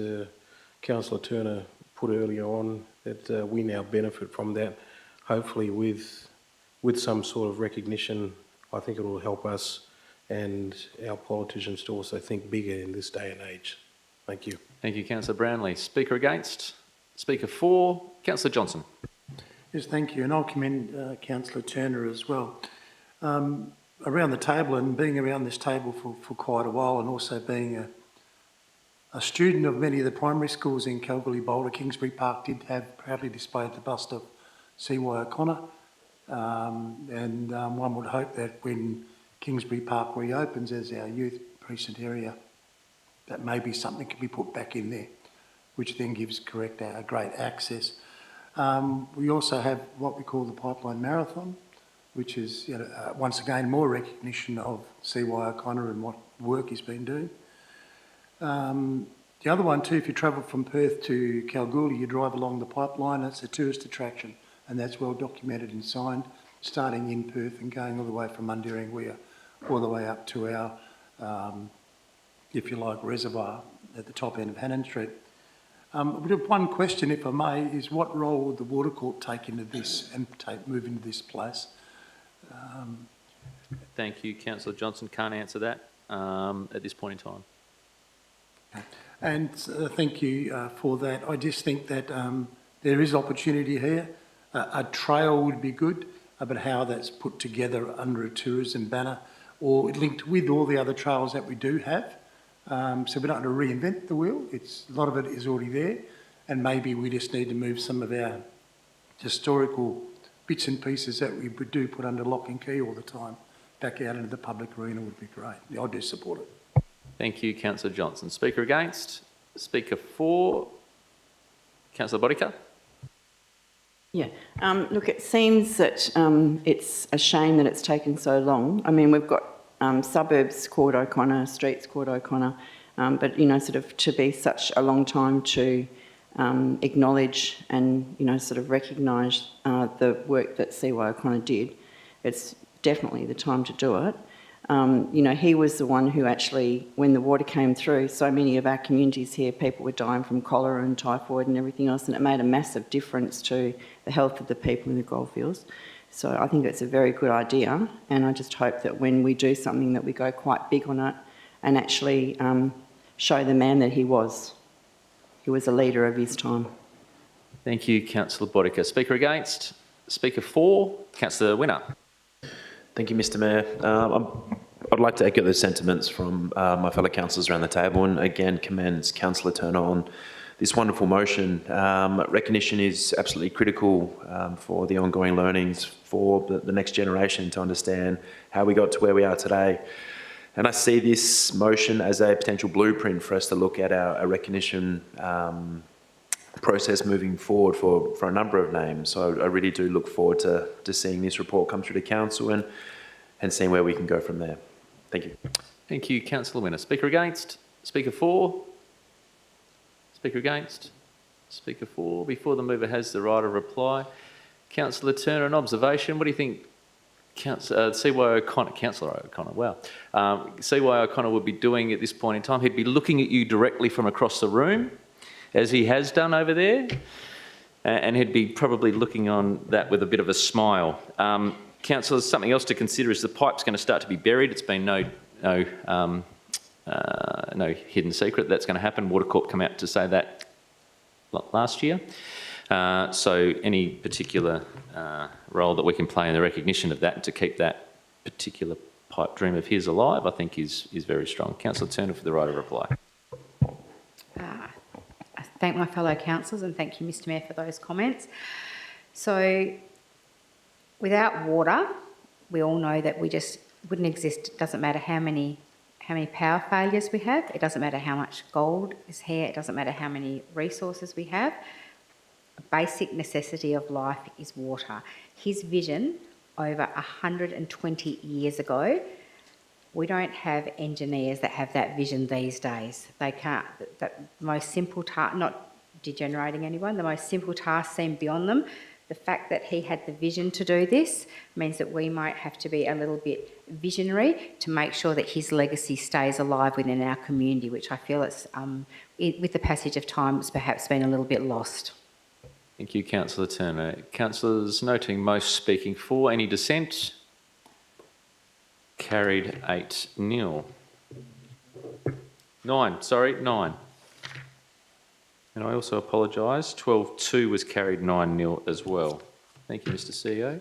Councillor Turner put earlier on, that we now benefit from that, hopefully with some sort of recognition, I think it will help us and our politicians to also think bigger in this day and age. Thank you. Thank you, Councillor Brownlee. Speaker against? Speaker for? Councillor Johnson. Yes, thank you, and I'll commend Councillor Turner as well. Around the table, and being around this table for quite a while, and also being a student of many of the primary schools in Kalgoorlie-Boulder, Kingsbury Park did have proudly displayed the bust of C.Y. O'Connor, and one would hope that when Kingsbury Park reopens as our youth precinct area, that maybe something can be put back in there, which then gives great access. We also have what we call the Pipeline Marathon, which is once again more recognition of C.Y. O'Connor and what work he's been doing. The other one too, if you travel from Perth to Kalgoorlie, you drive along the pipeline, it's a tourist attraction, and that's well documented and signed, starting in Perth and going all the way from Mundaring all the way up to our, if you like, reservoir at the top end of Hannon Street. One question, if I may, is what role would the Water Court take into this and move into this place? Thank you, Councillor Johnson. Can't answer that at this point in time. And thank you for that. I just think that there is opportunity here. A trail would be good, but how that's put together under a tourism banner or linked with all the other trails that we do have. So we don't have to reinvent the wheel. A lot of it is already there, and maybe we just need to move some of our historical bits and pieces that we do put under lock and key all the time back out into the public arena would be great. I do support it. Thank you, Councillor Johnson. Speaker against? Speaker for? Councillor Bodica? Yeah, look, it seems that it's a shame that it's taken so long. I mean, we've got suburbs called O'Connor, streets called O'Connor, but, sort of to be such a long time to acknowledge and, sort of recognise the work that C.Y. O'Connor did, it's definitely the time to do it. He was the one who actually, when the water came through, so many of our communities here, people were dying from cholera and typhoid and everything else, and it made a massive difference to the health of the people in the goldfields. So I think it's a very good idea, and I just hope that when we do something that we go quite big on it and actually show the man that he was. He was a leader of his time. Thank you, Councillor Bodica. Speaker against? Speaker for? Councillor Winner. Thank you, Mr. Mayor. I'd like to echo the sentiments from my fellow councillors around the table, and again commend Councillor Turner on this wonderful motion. Recognition is absolutely critical for the ongoing learnings for the next generation to understand how we got to where we are today. And I see this motion as a potential blueprint for us to look at our recognition process moving forward for a number of names. So I really do look forward to seeing this report come through to council and seeing where we can go from there. Thank you. Thank you, Councillor Winner. Speaker against? Speaker for? Speaker against? Speaker for? Before the mover has the right of reply, Councillor Turner, an observation. What do you think C.Y. O'Connor, Councillor O'Connor, wow. C.Y. O'Connor would be doing at this point in time? He'd be looking at you directly from across the room, as he has done over there, and he'd be probably looking on that with a bit of a smile. Councillors, something else to consider is the pipe's going to start to be buried. It's been no hidden secret that's going to happen. Water Corp come out to say that last year. So any particular role that we can play in the recognition of that and to keep that particular pipe dream of his alive, I think is very strong. Councillor Turner for the right of reply. I thank my fellow councillors and thank you, Mr Mayor, for those comments. So, without water, we all know that we just wouldn't exist. It doesn't matter how many power failures we have. It doesn't matter how much gold is here. It doesn't matter how many resources we have. A basic necessity of life is water. His vision over 120 years ago, we don't have engineers that have that vision these days. They can't. The most simple task, not degenerating anyone, the most simple tasks seem beyond them. The fact that he had the vision to do this means that we might have to be a little bit visionary to make sure that his legacy stays alive within our community, which I feel it's, with the passage of time, it's perhaps been a little bit lost. Thank you, Councillor Turner. Councillors noting most speaking for. Any dissent? Carried 8-0. 9. And I also apologise, 12-2 was carried 9-0 as well. Thank you, Mr CEO.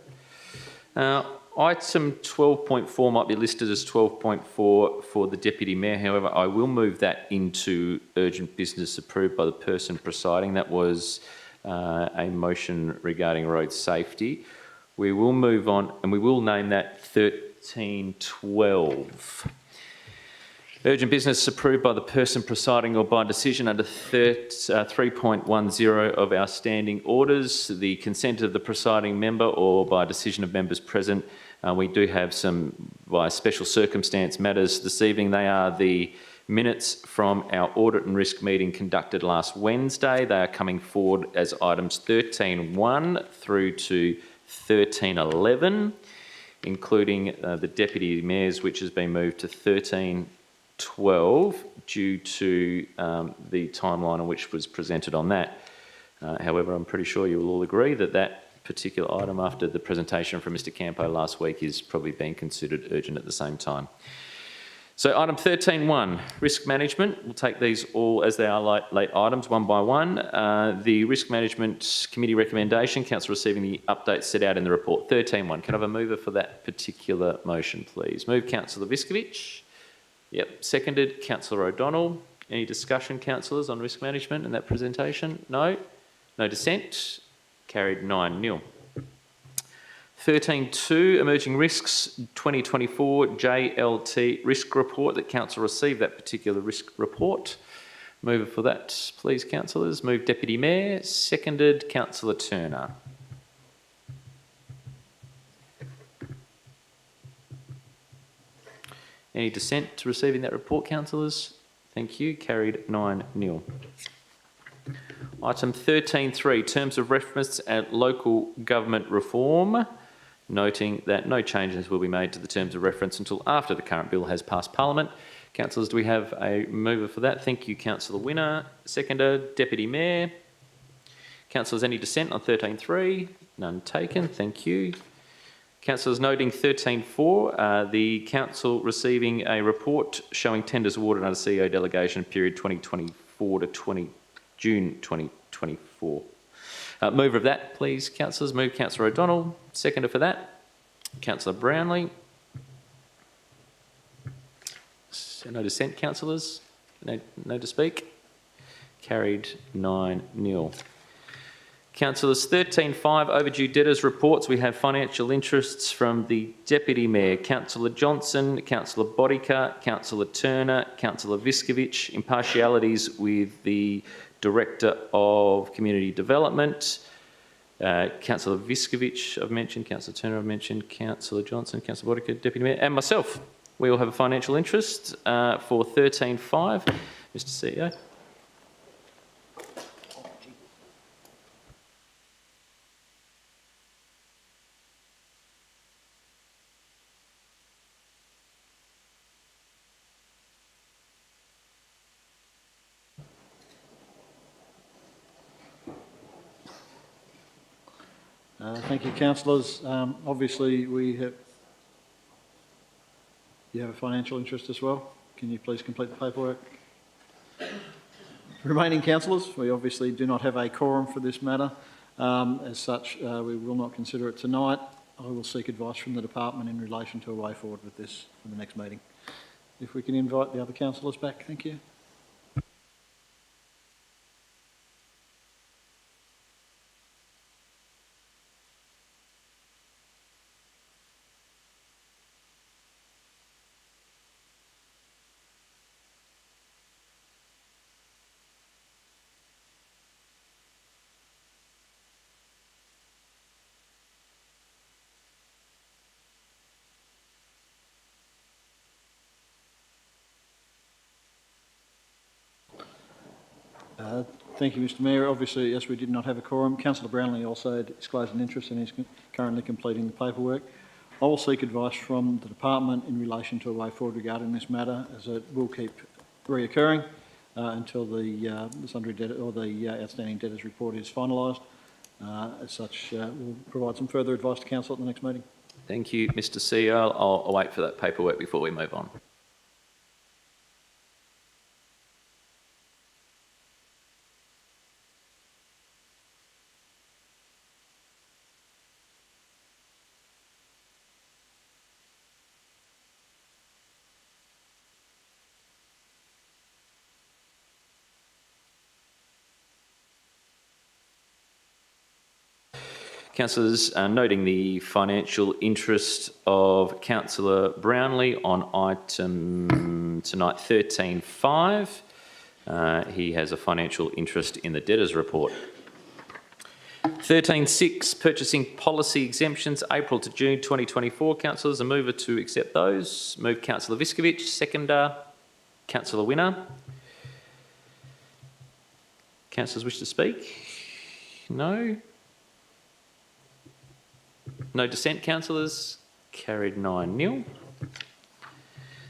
Item 12.4 might be listed as 12.4 for the Deputy Mayor. However, I will move that into urgent business approved by the person presiding. That was a motion regarding road safety. We will move on and we will name that 13.12. Urgent business approved by the person presiding or by decision under 3.10 of our standing orders, the consent of the presiding member or by decision of members present. We do have some, by special circumstance matters this evening. They are the minutes from our audit and risk meeting conducted last Wednesday. They are coming forward as items 13.1 through to 13.11, including the Deputy Mayor's, which has been moved to 13.12 due to the timeline on which was presented on that. However, I'm pretty sure you will all agree that that particular item, after the presentation from Mr Campo last week, is probably being considered urgent at the same time. So item 13.1, risk management. We'll take these all as they are late items, one by one. The Risk Management Committee recommendation, Council receiving the updates set out in the report. 13.1, can I have a mover for that particular motion, please? Move Councillor Viskovich. Yep, seconded Councillor O'Donnell. Any discussion, councillors, on risk management and that presentation? No? No dissent? Carried 9-0. 13.2, Emerging Risks 2024 JLT Risk Report. That Council received that particular risk report. Mover for that, please, councillors. Move Deputy Mayor. Seconded Councillor Turner. Any dissent to receiving that report, councillors? Thank you. Carried 9-0. Item 13.3, Terms of Reference at Local Government Reform. Noting that no changes will be made to the terms of reference until after the current bill has passed Parliament. Councillors, do we have a mover for that? Thank you, Councillor Winner. Seconder, Deputy Mayor. Councillors, any dissent on 13.3? None taken. Thank you. Councillors, noting 13.4, the Council receiving a report showing tenders awarded under CEO delegation period 2024 to June 2024. Mover of that, please, councillors. Move Councillor O'Donnell. Seconder for that, Councillor Brownlee. So no dissent, councillors. No to speak. Carried 9-0. Councillors, 13.5, overdue debtors reports. We have financial interests from the Deputy Mayor, Councillor Johnson, Councillor Bodica, Councillor Turner, Councillor Viskovich. Impartialities with the Director of Community Development, Councillor Viskovich I've mentioned, Councillor Turner I've mentioned, Councillor Johnson, Councillor Bodica, Deputy Mayor, and myself. We all have a financial interest for 13.5. Mr CEO. Thank you, councillors. Obviously, you have a financial interest as well. Can you please complete the paperwork? Remaining councillors, we obviously do not have a quorum for this matter. As such, we will not consider it tonight. I will seek advice from the department in relation to a way forward with this for the next meeting. If we can invite the other councillors back, thank you. Thank you, Mr Mayor. Obviously, yes, we did not have a quorum. Councillor Brownlee also disclosed an interest and is currently completing the paperwork. I will seek advice from the department in relation to a way forward regarding this matter, as it will keep reoccurring until the sundry debt or the outstanding debtors report is finalised. As such, we'll provide some further advice to council at the next meeting. Thank you, Mr CEO. I'll wait for that paperwork before we move on. Councillors, noting the financial interest of Councillor Brownlee on item tonight 13.5. He has a financial interest in the debtors report. 13.6, purchasing policy exemptions, April to June 2024. Councillors, a mover to accept those. Move Councillor Viskovich, seconder Councillor Winner. Councillors wish to speak? No? No dissent, councillors. Carried 9-0.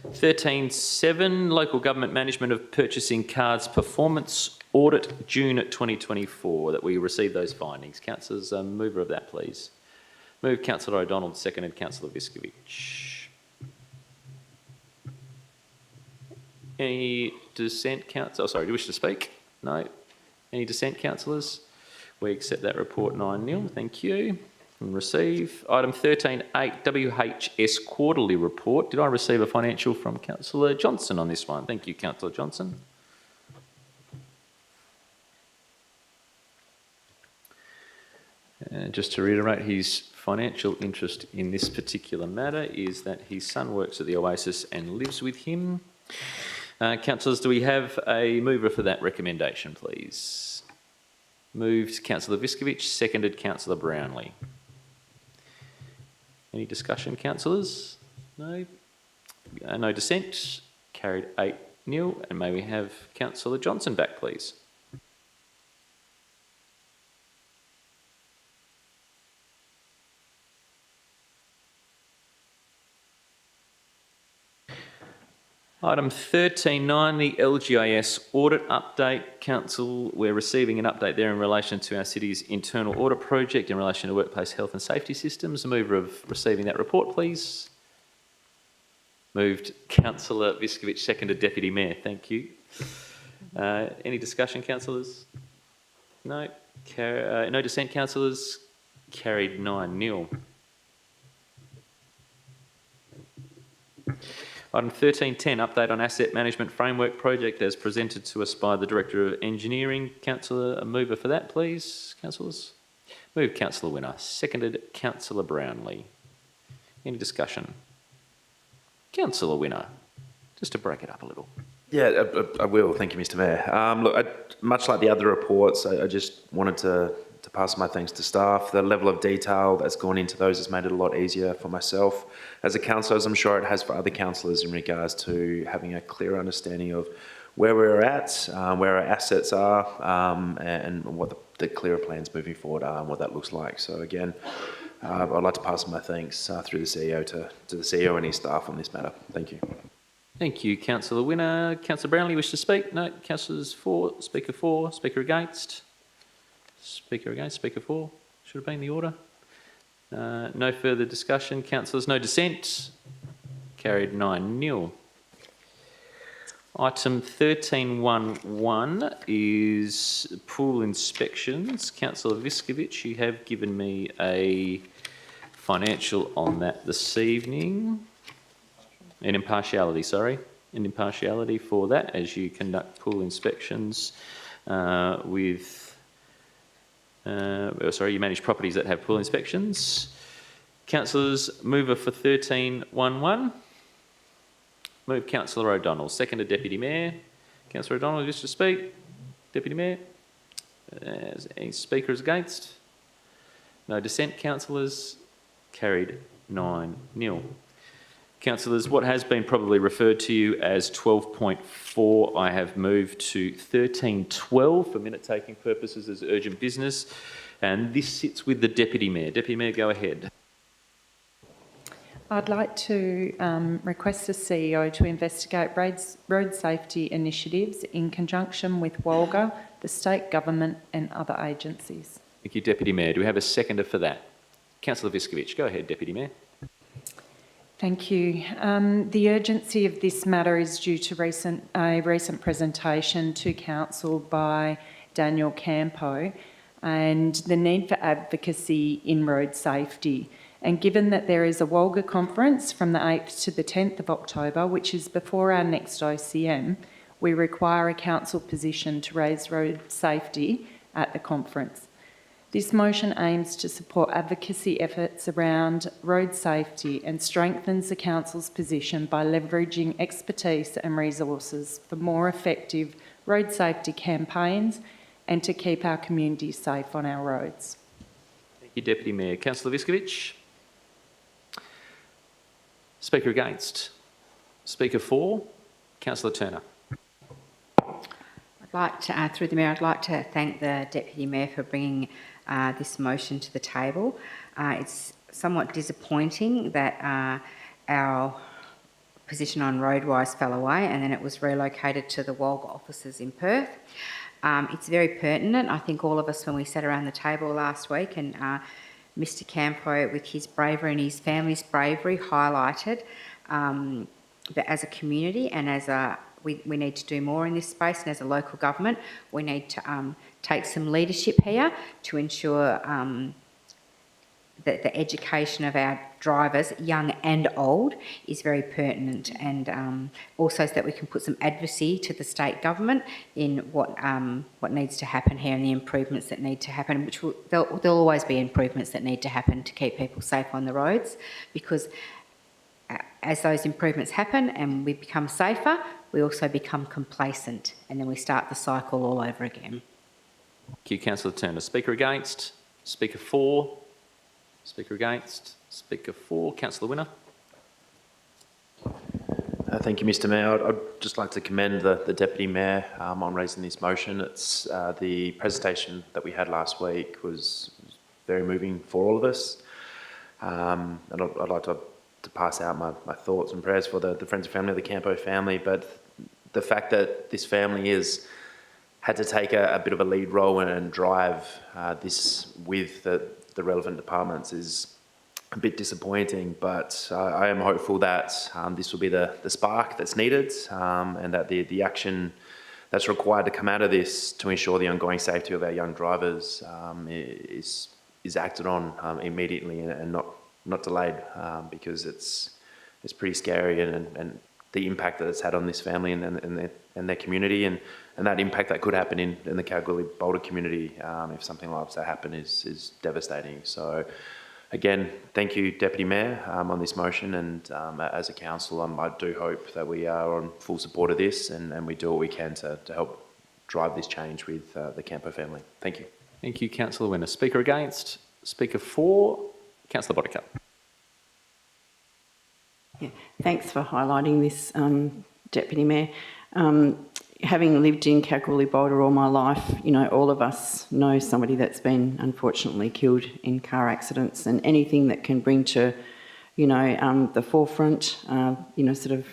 13.7, local government management of purchasing cards performance audit, June 2024, that we received those findings. Councillors, mover of that, please. Move Councillor O'Donnell, seconded Councillor Viskovich. Any dissent, councillor? Oh, sorry, do you wish to speak? No. Any dissent, councillors? We accept that report 9-0. Thank you. And receive. Item 13.8, WHS quarterly report. Did I receive a financial from Councillor Johnson on this one? Thank you, Councillor Johnson. Just to reiterate, his financial interest in this particular matter is that his son works at the Oasis and lives with him. Councillors, do we have a mover for that recommendation, please? Moved Councillor Viskovich, seconded Councillor Brownlee. Any discussion, councillors? No? No dissent? Carried 8-0. And may we have Councillor Johnson back, please? Item 13.9, the LGIS audit update. Council, we're receiving an update there in relation to our city's internal audit project in relation to workplace health and safety systems. A mover of receiving that report, please. Moved Councillor Viskovich, seconded Deputy Mayor. Thank you. Any discussion, councillors? No. No dissent, councillors? Carried 9-0. Item 13.10, update on asset management framework project as presented to us by the Director of Engineering. Councillor, a mover for that, please, councillors. Move Councillor Winner, seconded Councillor Brownlee. Any discussion? Councillor Winner, just to break it up a little. Yeah, I will. Thank you, Mr Mayor. Look, much like the other reports, I just wanted to pass my thanks to staff. The level of detail that's gone into those has made it a lot easier for myself as a councillor, as I'm sure it has for other councillors in regards to having a clear understanding of where we're at, where our assets are, and what the clearer plans moving forward are and what that looks like. So again, I'd like to pass my thanks through the CEO to the CEO and his staff on this matter. Thank you. Thank you, Councillor Winner. Councillor Brownlee, wish to speak? No. Councillors for, Speaker against? Speaker against, Speaker for. Should have been the order. No further discussion. Councillors, no dissent. Carried 9-0. Item 13.1.1 is pool inspections. Councillor Viskovich, you have given me a financial on that this evening. An impartiality for that as you conduct pool inspections you manage properties that have pool inspections. Councillors, mover for 13.1.1. Move Councillor O'Donnell. Seconded Deputy Mayor. Councillor O'Donnell, you wish to speak? Deputy Mayor? Any speakers against? No dissent, councillors? Carried 9-0. Councillors, what has been probably referred to you as 12.4, I have moved to 13.12 for minute-taking purposes as urgent business, and this sits with the Deputy Mayor. Deputy Mayor, go ahead. I'd like to request the CEO to investigate road safety initiatives in conjunction with WOLGA, the state government and other agencies. Thank you, Deputy Mayor. Do we have a seconder for that? Councillor Viskovich, go ahead, Deputy Mayor. Thank you. The urgency of this matter is due to a recent presentation to Council by Daniel Campo and the need for advocacy in road safety. And given that there is a WOLGA conference from the 8th to the 10th of October, which is before our next OCM, we require a council position to raise road safety at the conference. This motion aims to support advocacy efforts around road safety and strengthens the council's position by leveraging expertise and resources for more effective road safety campaigns and to keep our communities safe on our roads. Thank you, Deputy Mayor. Councillor Viskovich. Speaker against? Speaker for? Councillor Turner. I'd like to, through the Mayor, I'd like to thank the Deputy Mayor for bringing this motion to the table. It's somewhat disappointing that our position on Roadwise fell away and then it was relocated to the WOLGA offices in Perth. It's very pertinent. I think all of us, when we sat around the table last week, and Mr Campo, with his bravery and his family's bravery, highlighted that as a community and as we need to do more in this space, and as a local government, we need to take some leadership here to ensure that the education of our drivers, young and old, is very pertinent, and also so that we can put some advocacy to the state government in what needs to happen here and the improvements that need to happen, which there'll always be improvements that need to happen to keep people safe on the roads, because as those improvements happen and we become safer, we also become complacent, and then we start the cycle all over again. Thank you, Councillor Turner. Speaker against? Speaker for? Speaker against? Speaker for? Councillor Winner. Thank you, Mr Mayor. I'd just like to commend the Deputy Mayor on raising this motion. It's the presentation that we had last week was very moving for all of us. And I'd like to pass out my thoughts and prayers for the friends and family of the Campo family, but the fact that this family had to take a bit of a lead role and drive this with the relevant departments is a bit disappointing, but I am hopeful that this will be the spark that's needed, and that the action that's required to come out of this to ensure the ongoing safety of our young drivers is acted on immediately and not delayed, because it's pretty scary, and the impact that it's had on this family and their community, and that impact that could happen in the Kalgoorlie-Boulder community if something like that happen is devastating. So again, thank you, Deputy Mayor, on this motion, and as a council, I do hope that we are on full support of this, and we do what we can to help drive this change with the Campo family. Thank you. Thank you, Councillor Winner. Speaker against? Speaker for? Councillor Bodycup. Yeah, thanks for highlighting this, Deputy Mayor. Having lived in Kalgoorlie-Boulder all my life, you know, all of us know somebody that's been unfortunately killed in car accidents, and anything that can bring to, you know, the forefront, you know, sort of,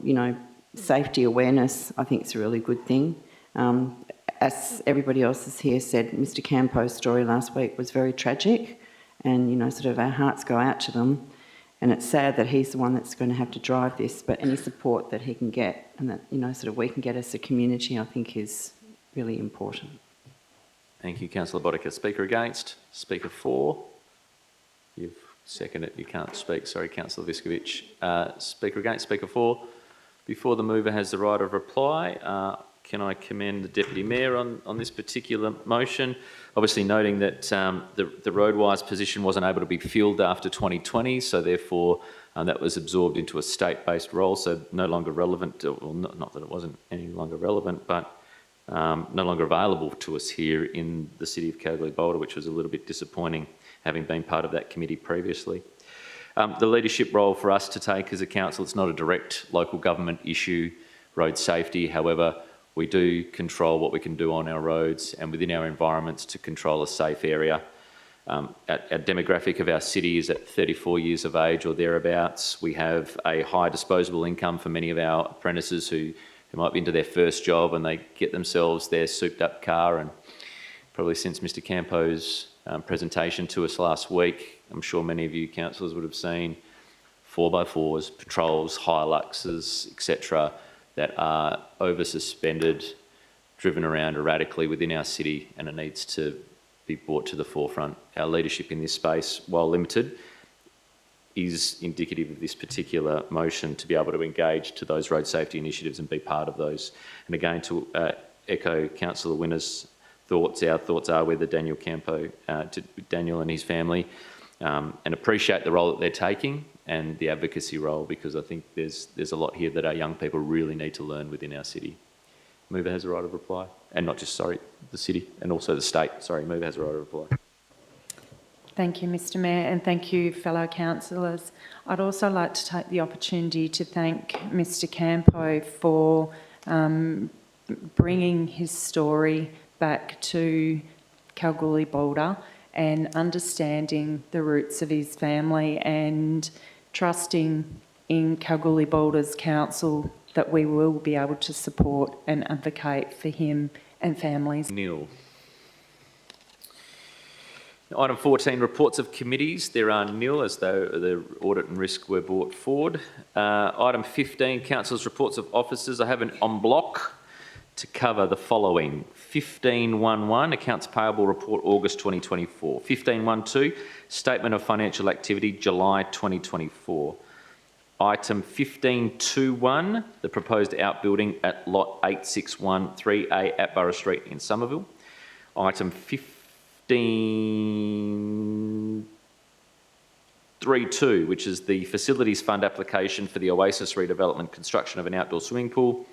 you know, safety awareness, I think it's a really good thing. As everybody else has here said, Mr Campo's story last week was very tragic, and, you know, sort of our hearts go out to them. And it's sad that he's the one that's going to have to drive this, but any support that he can get and that, sort of we can get as a community, I think is really important. Thank you, Councillor Boddicker. Speaker against? Speaker for? You've seconded it. You can't speak. Sorry, Councillor Viskovich. Speaker against? Speaker for? Before the mover has the right of reply, can I commend the Deputy Mayor on this particular motion? Obviously noting that the Roadwise position wasn't able to be filled after 2020, so therefore that was absorbed into a state-based role, so no longer relevant, well, not that it wasn't any longer relevant, but no longer available to us here in the city of Kalgoorlie-Boulder, which was a little bit disappointing, having been part of that committee previously. The leadership role for us to take as a council, it's not a direct local government issue, road safety. However, we do control what we can do on our roads and within our environments to control a safe area. Our demographic of our city is at 34 years of age or thereabouts. We have a high disposable income for many of our apprentices who might be into their first job and they get themselves their souped up car, and probably since Mr Campo's presentation to us last week, I'm sure many of you councillors would have seen 4x4s, patrols, Hiluxes, etc., that are over-suspended, driven around erratically within our city, and it needs to be brought to the forefront. Our leadership in this space, while limited, is indicative of this particular motion to be able to engage to those road safety initiatives and be part of those. And again, to echo Councillor Winner's thoughts, our thoughts are with the Daniel Campo, to Daniel and his family, and appreciate the role that they're taking and the advocacy role, because I think there's a lot here that our young people really need to learn within our city. Mover has a right of reply, and not just, sorry, the city and also the state. Sorry, Mover has a right of reply. Thank you, Mr Mayor, and thank you, fellow councillors. I'd also like to take the opportunity to thank Mr Campo for bringing his story back to Kalgoorlie-Boulder and understanding the roots of his family and trusting in Kalgoorlie-Boulder's council that we will be able to support and advocate for him and families. Nil. Item 14, reports of committees. There are nil, as though the audit and risk were brought forward. Item 15, council's reports of officers. I have an en bloc to cover the following. 15.1.1, accounts payable report August 2024. 15.1.2, statement of financial activity July 2024. Item 15.2.1, the proposed outbuilding at lot 861 3A at Burra Street in Somerville. Item 15.3.2, which is the facilities fund application for the Oasis redevelopment construction of an outdoor swimming pool.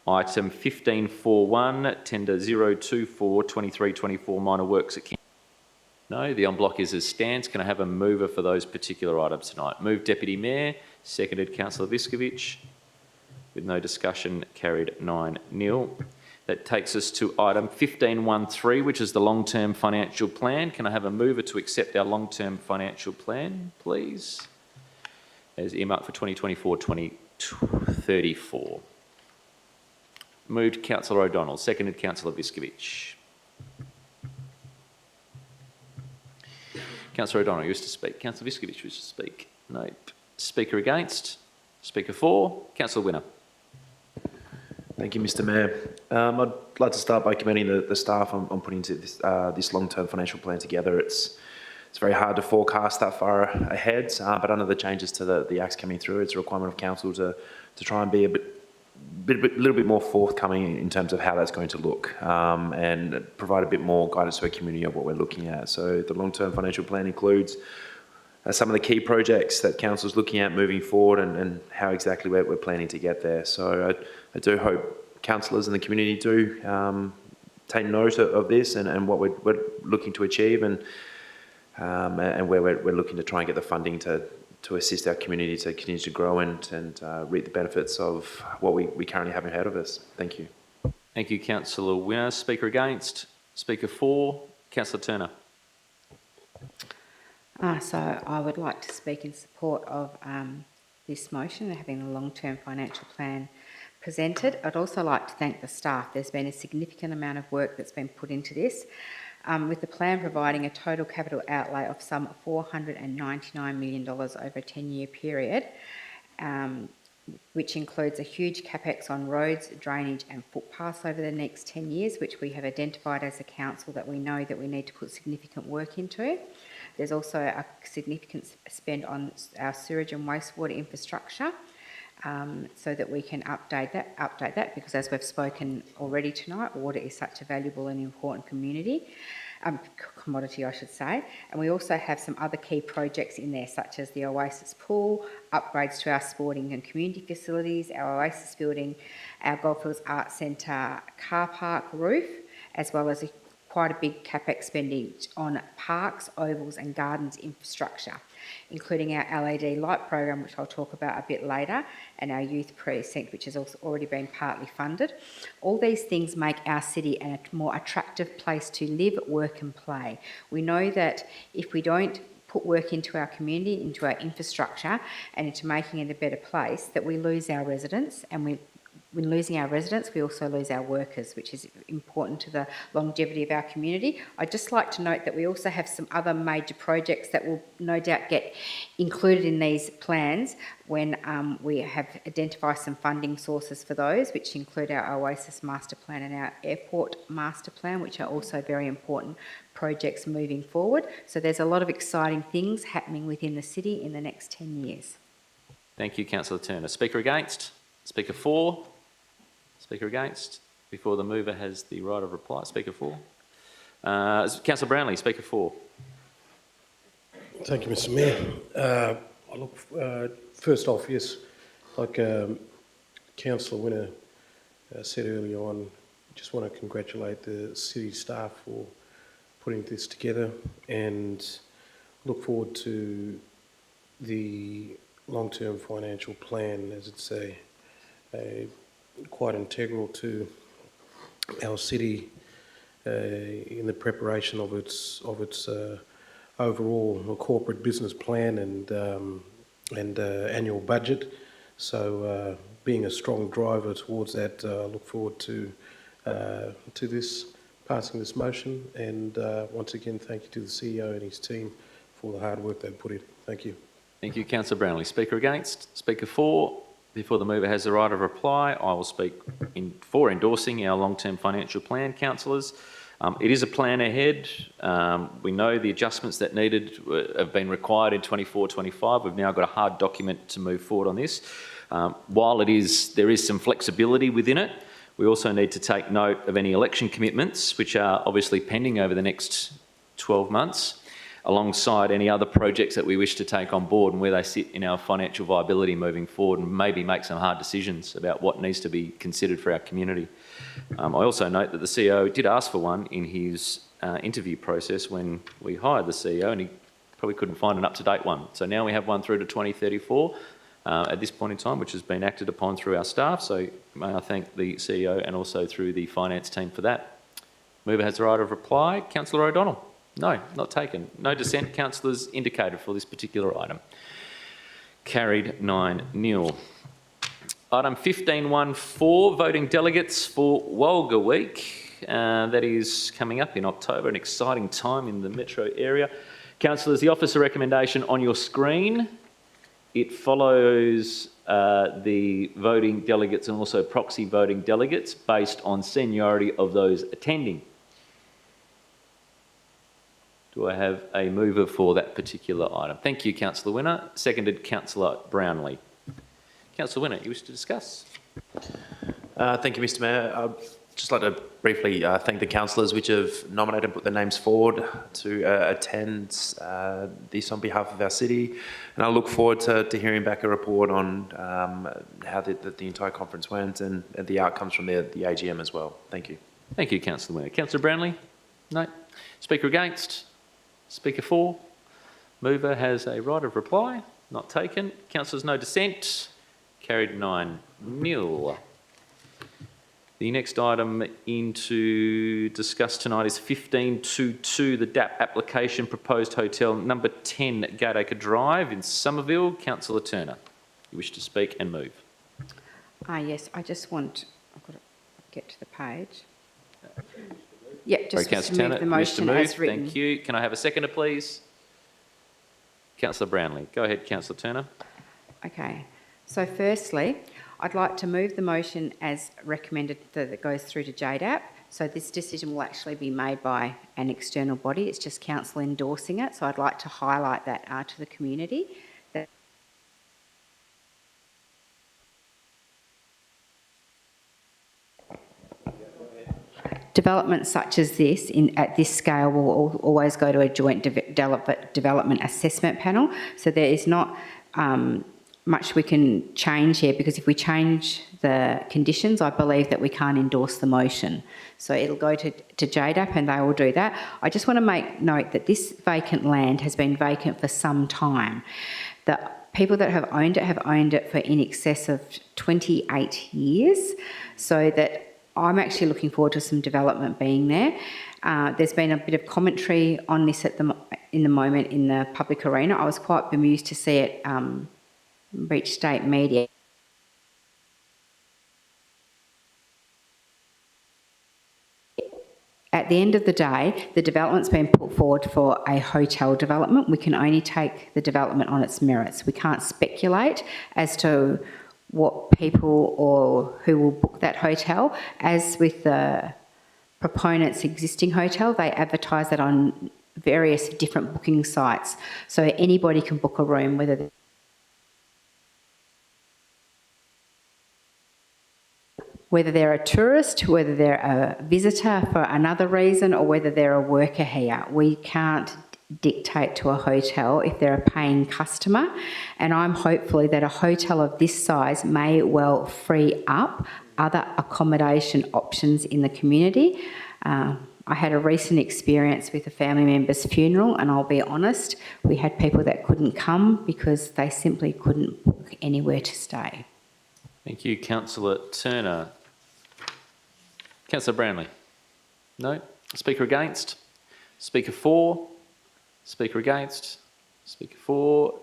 Item 15.4.1, tender 024-2324 minor works at King. No, the en bloc is as stands. Can I have a mover for those particular items tonight? Moved Deputy Mayor, seconded Councillor Viskovich. With no discussion, carried 9-0. That takes us to item 15.1.3, which is the long-term financial plan. Can I have a mover to accept our long-term financial plan, please? As earmarked for 2024-2034. Moved Councillor O'Donnell, seconded Councillor Viskovich. Councillor O'Donnell used to speak. Councillor Viskovich used to speak. Nope. Speaker against? Speaker for? Councillor Winner. Thank you, Mr Mayor. I'd like to start by commending the staff on putting this long-term financial plan together. It's very hard to forecast that far ahead, but under the changes to the acts coming through, it's a requirement of council to try and be a little bit more forthcoming in terms of how that's going to look, and provide a bit more guidance to our community of what we're looking at. So the long-term financial plan includes some of the key projects that council is looking at moving forward and how exactly we're planning to get there. So I do hope councillors and the community do take note of this and what we're looking to achieve and where we're looking to try and get the funding to assist our community to continue to grow and reap the benefits of what we currently have ahead of us. Thank you. Thank you, Councillor Winner. Speaker against? Speaker for? Councillor Turner. So I would like to speak in support of this motion, having the long-term financial plan presented. I'd also like to thank the staff. There's been a significant amount of work that's been put into this. with the plan providing a total capital outlay of some $499 million over a 10-year period, which includes a huge capex on roads, drainage and footpaths over the next 10 years, which we have identified as a council that we know that we need to put significant work into. There's also a significant spend on our sewage and wastewater infrastructure, so that we can update that, because as we've spoken already tonight, water is such a valuable and important commodity, I should say. And we also have some other key projects in there, such as the Oasis Pool, upgrades to our sporting and community facilities, our Oasis building, our Goldfields Arts Centre car park roof, as well as quite a big capex spending on parks, ovals and gardens infrastructure, including our LED light program, which I'll talk about a bit later, and our youth precinct, which has also already been partly funded. All these things make our city a more attractive place to live, work and play. We know that if we don't put work into our community, into our infrastructure and into making it a better place, that we lose our residents, and when losing our residents, we also lose our workers, which is important to the longevity of our community. I'd just like to note that we also have some other major projects that will no doubt get included in these plans when we have identified some funding sources for those, which include our Oasis Master Plan and our Airport Master Plan, which are also very important projects moving forward. So there's a lot of exciting things happening within the city in the next 10 years. Thank you, Councillor Turner. Speaker against? Speaker for? Speaker against? Before the mover has the right of reply. Speaker for? Councillor Brownlee, Speaker for. Thank you, Mr. Mayor. First off, yes, like Councillor Winner said earlier on, just want to congratulate the city staff for putting this together and look forward to the long-term financial plan, as it's quite integral to our city in the preparation of its overall corporate business plan and annual budget. So being a strong driver towards that, I look forward to passing this motion, and once again thank you to the CEO and his team for the hard work they've put in. Thank you. Thank you, Councillor Brownlee. Speaker against? Speaker for? Before the mover has the right of reply, I will speak for endorsing our long-term financial plan, councillors. It is a plan ahead. We know the adjustments that needed have been required in 24-25. We've now got a hard document to move forward on this. While there is some flexibility within it, we also need to take note of any election commitments, which are obviously pending over the next 12 months, alongside any other projects that we wish to take on board and where they sit in our financial viability moving forward, and maybe make some hard decisions about what needs to be considered for our community. I also note that the CEO did ask for one in his interview process when we hired the CEO, and he probably couldn't find an up-to-date one. So now we have one through to 2034 at this point in time, which has been acted upon through our staff. So may I thank the CEO and also through the finance team for that. Mover has the right of reply. Councillor O'Donnell. No, not taken. No dissent, councillors indicated for this particular item. Carried 9-0. Item 15.1.4, voting delegates for Walga Week. That is coming up in October, an exciting time in the metro area. Councillors, the officer recommendation on your screen. It follows the voting delegates and also proxy voting delegates based on seniority of those attending. Do I have a mover for that particular item? Thank you, Councillor Winner. Seconded, Councillor Brownlee. Councillor Winner, you wish to discuss? Thank you, Mr. Mayor. I'd just like to briefly thank the councillors which have nominated and put their names forward to attend this on behalf of our city. And I look forward to hearing back a report on how the entire conference went and the outcomes from the AGM as well. Thank you. Thank you, Councillor Winner. Councillor Brownlee? No. Speaker against? Speaker for? Mover has a right of reply. Not taken. Councillors, no dissent. Carried 9-0. The next item to discuss tonight is 15.2.2, the DAP application, proposed hotel number 10 Gardacre Drive in Somerville. Councillor Turner, you wish to speak and move. Yes, I just want, I've got to get to the page. Yep, just Sorry, to move the motion Mr. as written. Thank you. Can I have a seconder, please? Councillor Brownlee. Go ahead, Councillor Turner. Okay, so firstly, I'd like to move the motion as recommended that it goes through to JDAP. So this decision will actually be made by an external body. It's just council endorsing it. So I'd like to highlight that to the community. That developments such as this at this scale will always go to a joint development assessment panel. So there is not much we can change here, because if we change the conditions, I believe that we can't endorse the motion. So it'll go to JDAP and they will do that. I just want to make note that this vacant land has been vacant for some time. The people that have owned it for in excess of 28 years, so that I'm actually looking forward to some development being there. There's been a bit of commentary on this in the moment in the public arena. I was quite bemused to see it reach state media. At the end of the day, the development's been put forward for a hotel development. We can only take the development on its merits. We can't speculate as to what people or who will book that hotel. As with the proponent's existing hotel, they advertise that on various different booking sites. So anybody can book a room, whether they're a tourist, whether they're a visitor for another reason, or whether they're a worker here. We can't dictate to a hotel if they're a paying customer, and I'm hopeful that a hotel of this size may well free up other accommodation options in the community. I had a recent experience with a family member's funeral, and I'll be honest, we had people that couldn't come because they simply couldn't book anywhere to stay. Thank you, Councillor Turner. Councillor Brownlee? No? Speaker against? Speaker for? Speaker against? Speaker for?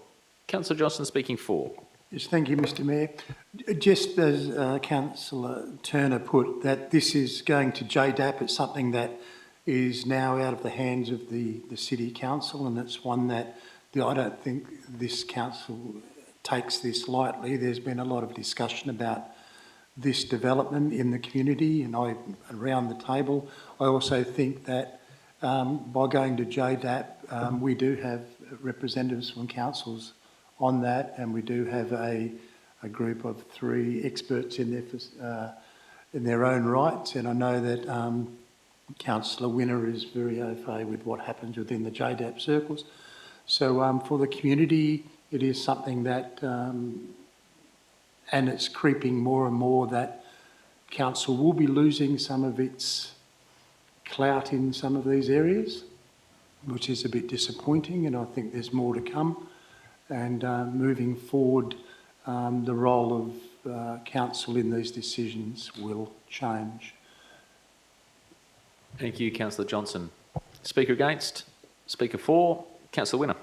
Councillor Johnson speaking for. Yes, thank you, Mr Mayor. Just as Councillor Turner put, that this is going to JDAP, it's something that is now out of the hands of the City Council, and it's one that I don't think this council takes this lightly. There's been a lot of discussion about this development in the community, and around the table. I also think that by going to JDAP, we do have representatives from councils on that, and we do have a group of 3 experts in their own rights, and I know that Councillor Winner is very au fait with what happens within the JDAP circles. So for the community, it is something that, and it's creeping more and more, that council will be losing some of its clout in some of these areas, which is a bit disappointing, and I think there's more to come. And moving forward, the role of council in these decisions will change. Thank you, Councillor Johnson. Speaker against? Speaker for? Councillor Winner.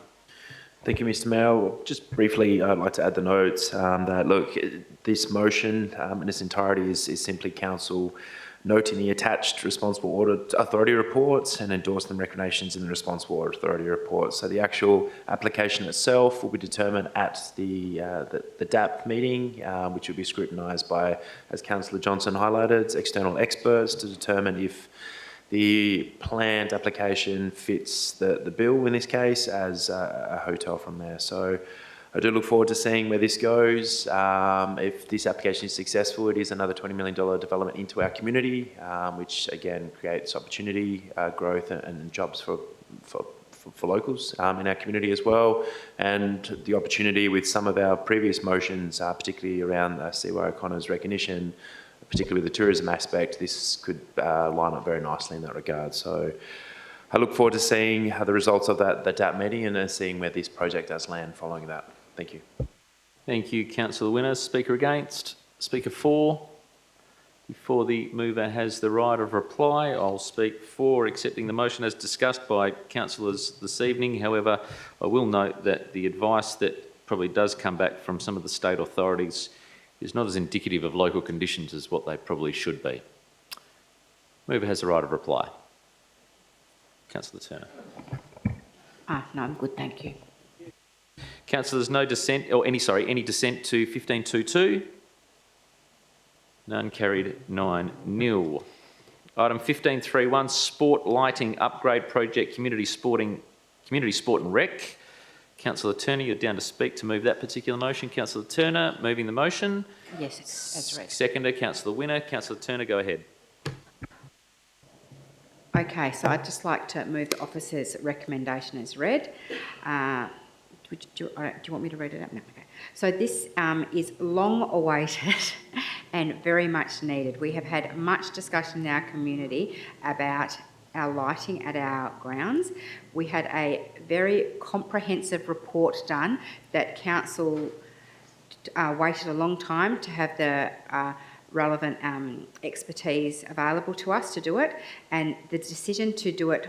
Thank you, Mr Mayor. Just briefly, I'd like to add the notes that, look, this motion in its entirety is simply council noting the attached responsible audit authority reports and endorsing the recommendations in the responsible audit authority reports. So the actual application itself will be determined at the DAP meeting, which will be scrutinised by, as Councillor Johnson highlighted, external experts to determine if the planned application fits the bill in this case as a hotel from there. So I do look forward to seeing where this goes. If this application is successful, it is another $20 million development into our community, which again creates opportunity, growth and jobs for locals in our community as well. And the opportunity with some of our previous motions, particularly around C.Y. O'Connor's recognition, particularly with the tourism aspect, this could line up very nicely in that regard. So I look forward to seeing the results of that DAP meeting and seeing where this project does land following that. Thank you. Thank you, Councillor Winner. Speaker against? Speaker for? Before the mover has the right of reply, I'll speak for accepting the motion as discussed by councillors this evening. However, I will note that the advice that probably does come back from some of the state authorities is not as indicative of local conditions as what they probably should be. Mover has the right of reply. Councillor Turner. No, I'm good, thank you. Councillors, no dissent, or any dissent to 1522? None. Carried 9-0. Item 1531, sport lighting upgrade project, community sport and rec. Councillor Turner, you're down to speak to move that particular motion. Councillor Turner, moving the motion. Yes, it's as read. Seconder, Councillor Winner. Councillor Turner, go ahead. Okay, so I'd just like to move the officer's recommendation as read. Do you want me to read it out? No, okay. So this is long awaited and very much needed. We have had much discussion in our community about our lighting at our grounds. We had a very comprehensive report done that council waited a long time to have the relevant expertise available to us to do it, and the decision to do it,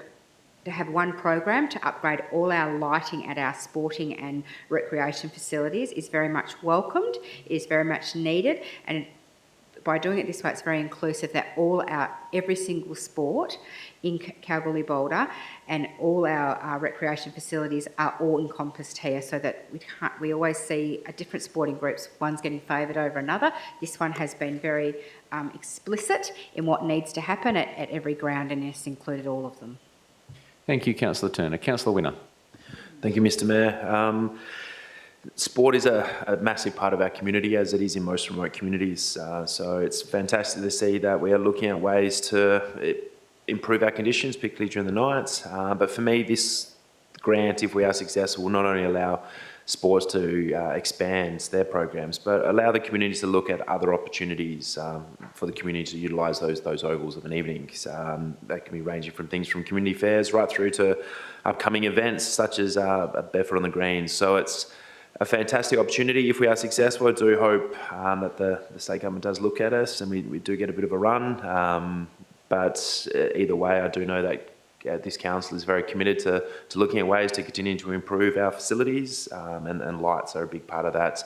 to have one program to upgrade all our lighting at our sporting and recreation facilities is very much welcomed, is very much needed, and by doing it this way, it's very inclusive that every single sport in Kalgoorlie-Boulder and all our recreation facilities are all encompassed here, so that we always see different sporting groups, one's getting favoured over another. This one has been very explicit in what needs to happen at every ground, and it's included all of them. Thank you, Councillor Turner. Councillor Winner. Thank you, Mr Mayor. Sport is a massive part of our community, as it is in most remote communities. So it's fantastic to see that we are looking at ways to improve our conditions, particularly during the nights. But for me, this grant, if we are successful, will not only allow sports to expand their programs, but allow the communities to look at other opportunities for the community to utilise those ovals of an evening. That can be ranging from things from community fairs right through to upcoming events such as Barefoot on the Greens. So it's a fantastic opportunity. If we are successful, I do hope that the state government does look at us and we do get a bit of a run. But either way, I do know that this council is very committed to looking at ways to continue to improve our facilities, and lights are a big part of that.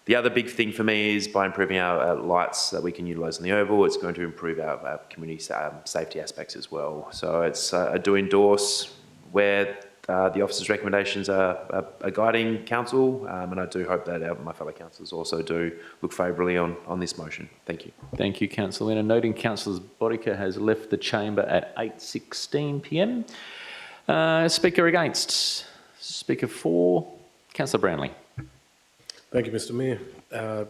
The other big thing for me is by improving our lights that we can utilise in the oval, it's going to improve our community safety aspects as well. So I do endorse where the officer's recommendations are guiding council, and I do hope that my fellow councillors also do look favourably on this motion. Thank you. Thank you, Councillor Winner. Noting Councillor Bodica has left the chamber at 8:16 p.m. Speaker against? Speaker for? Councillor Brownlee. Thank you, Mr Mayor. I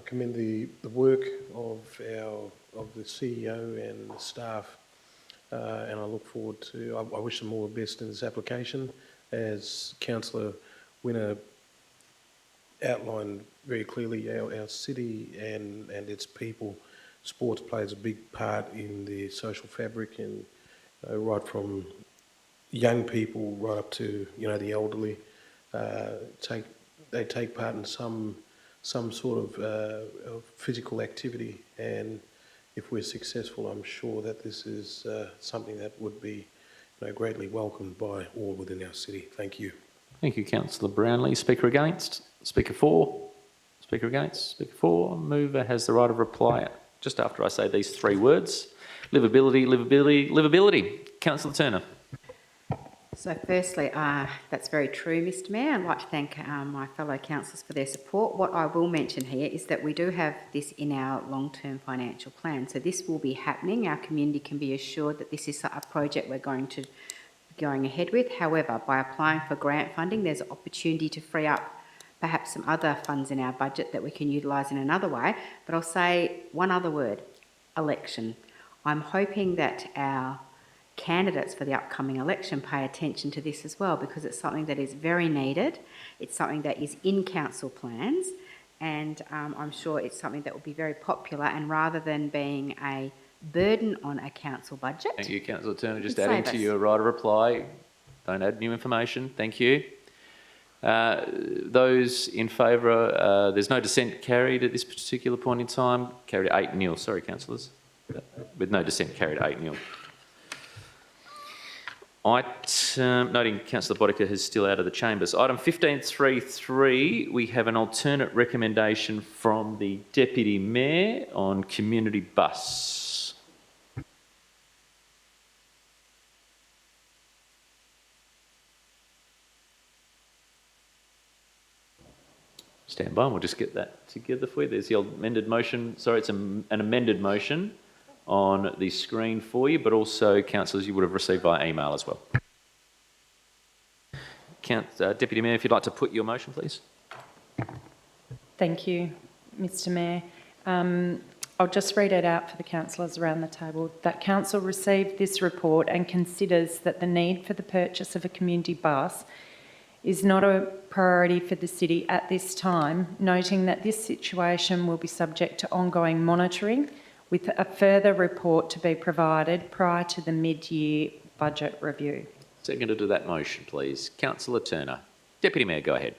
commend the work of the CEO and the staff. And I look forward to, I wish them all the best in this application. As Councillor Winner outlined very clearly, our city and its people, sports plays a big part in the social fabric, and right from young people right up to the elderly, they take part in some sort of physical activity, and if we're successful, I'm sure that this is something that would be greatly welcomed by all within our city. Thank you. Thank you, Councillor Brownlee. Speaker against? Speaker for? Speaker against? Speaker for? Mover has the right of reply just after I say these three words. Livability, livability, livability. Councillor Turner. So firstly, that's very true, Mr Mayor. I'd like to thank my fellow councillors for their support. What I will mention here is that we do have this in our long-term financial plan. So this will be happening. Our community can be assured that this is a project we're going to be going ahead with. However, by applying for grant funding, there's an opportunity to free up perhaps some other funds in our budget that we can utilise in another way. But I'll say one other word, election. I'm hoping that our candidates for the upcoming election pay attention to this as well, because it's something that is very needed. It's something that is in council plans, and I'm sure it's something that will be very popular, and rather than being a burden on a council budget. Thank you, Councillor Turner. Just adding to your right of reply. Don't add new information. Thank you. Those in favour, there's no dissent carried at this particular point in time. Carried 8-0. Sorry, councillors. With no dissent carried 8-0. Noting Councillor Bodica is still out of the chambers. Item 1533, we have an alternate recommendation from the Deputy Mayor on community bus. Stand by and we'll just get that together for you. There's the amended motion. Sorry, it's an amended motion on the screen for you, but also, councillors, you would have received via email as well. Deputy Mayor, if you'd like to put your motion, please. Thank you, Mr Mayor. I'll just read it out for the councillors around the table. That council received this report and considers that the need for the purchase of a community bus is not a priority for the city at this time, noting that this situation will be subject to ongoing monitoring with a further report to be provided prior to the mid-year budget review. Seconder to that motion, please. Councillor Turner. Deputy Mayor, go ahead.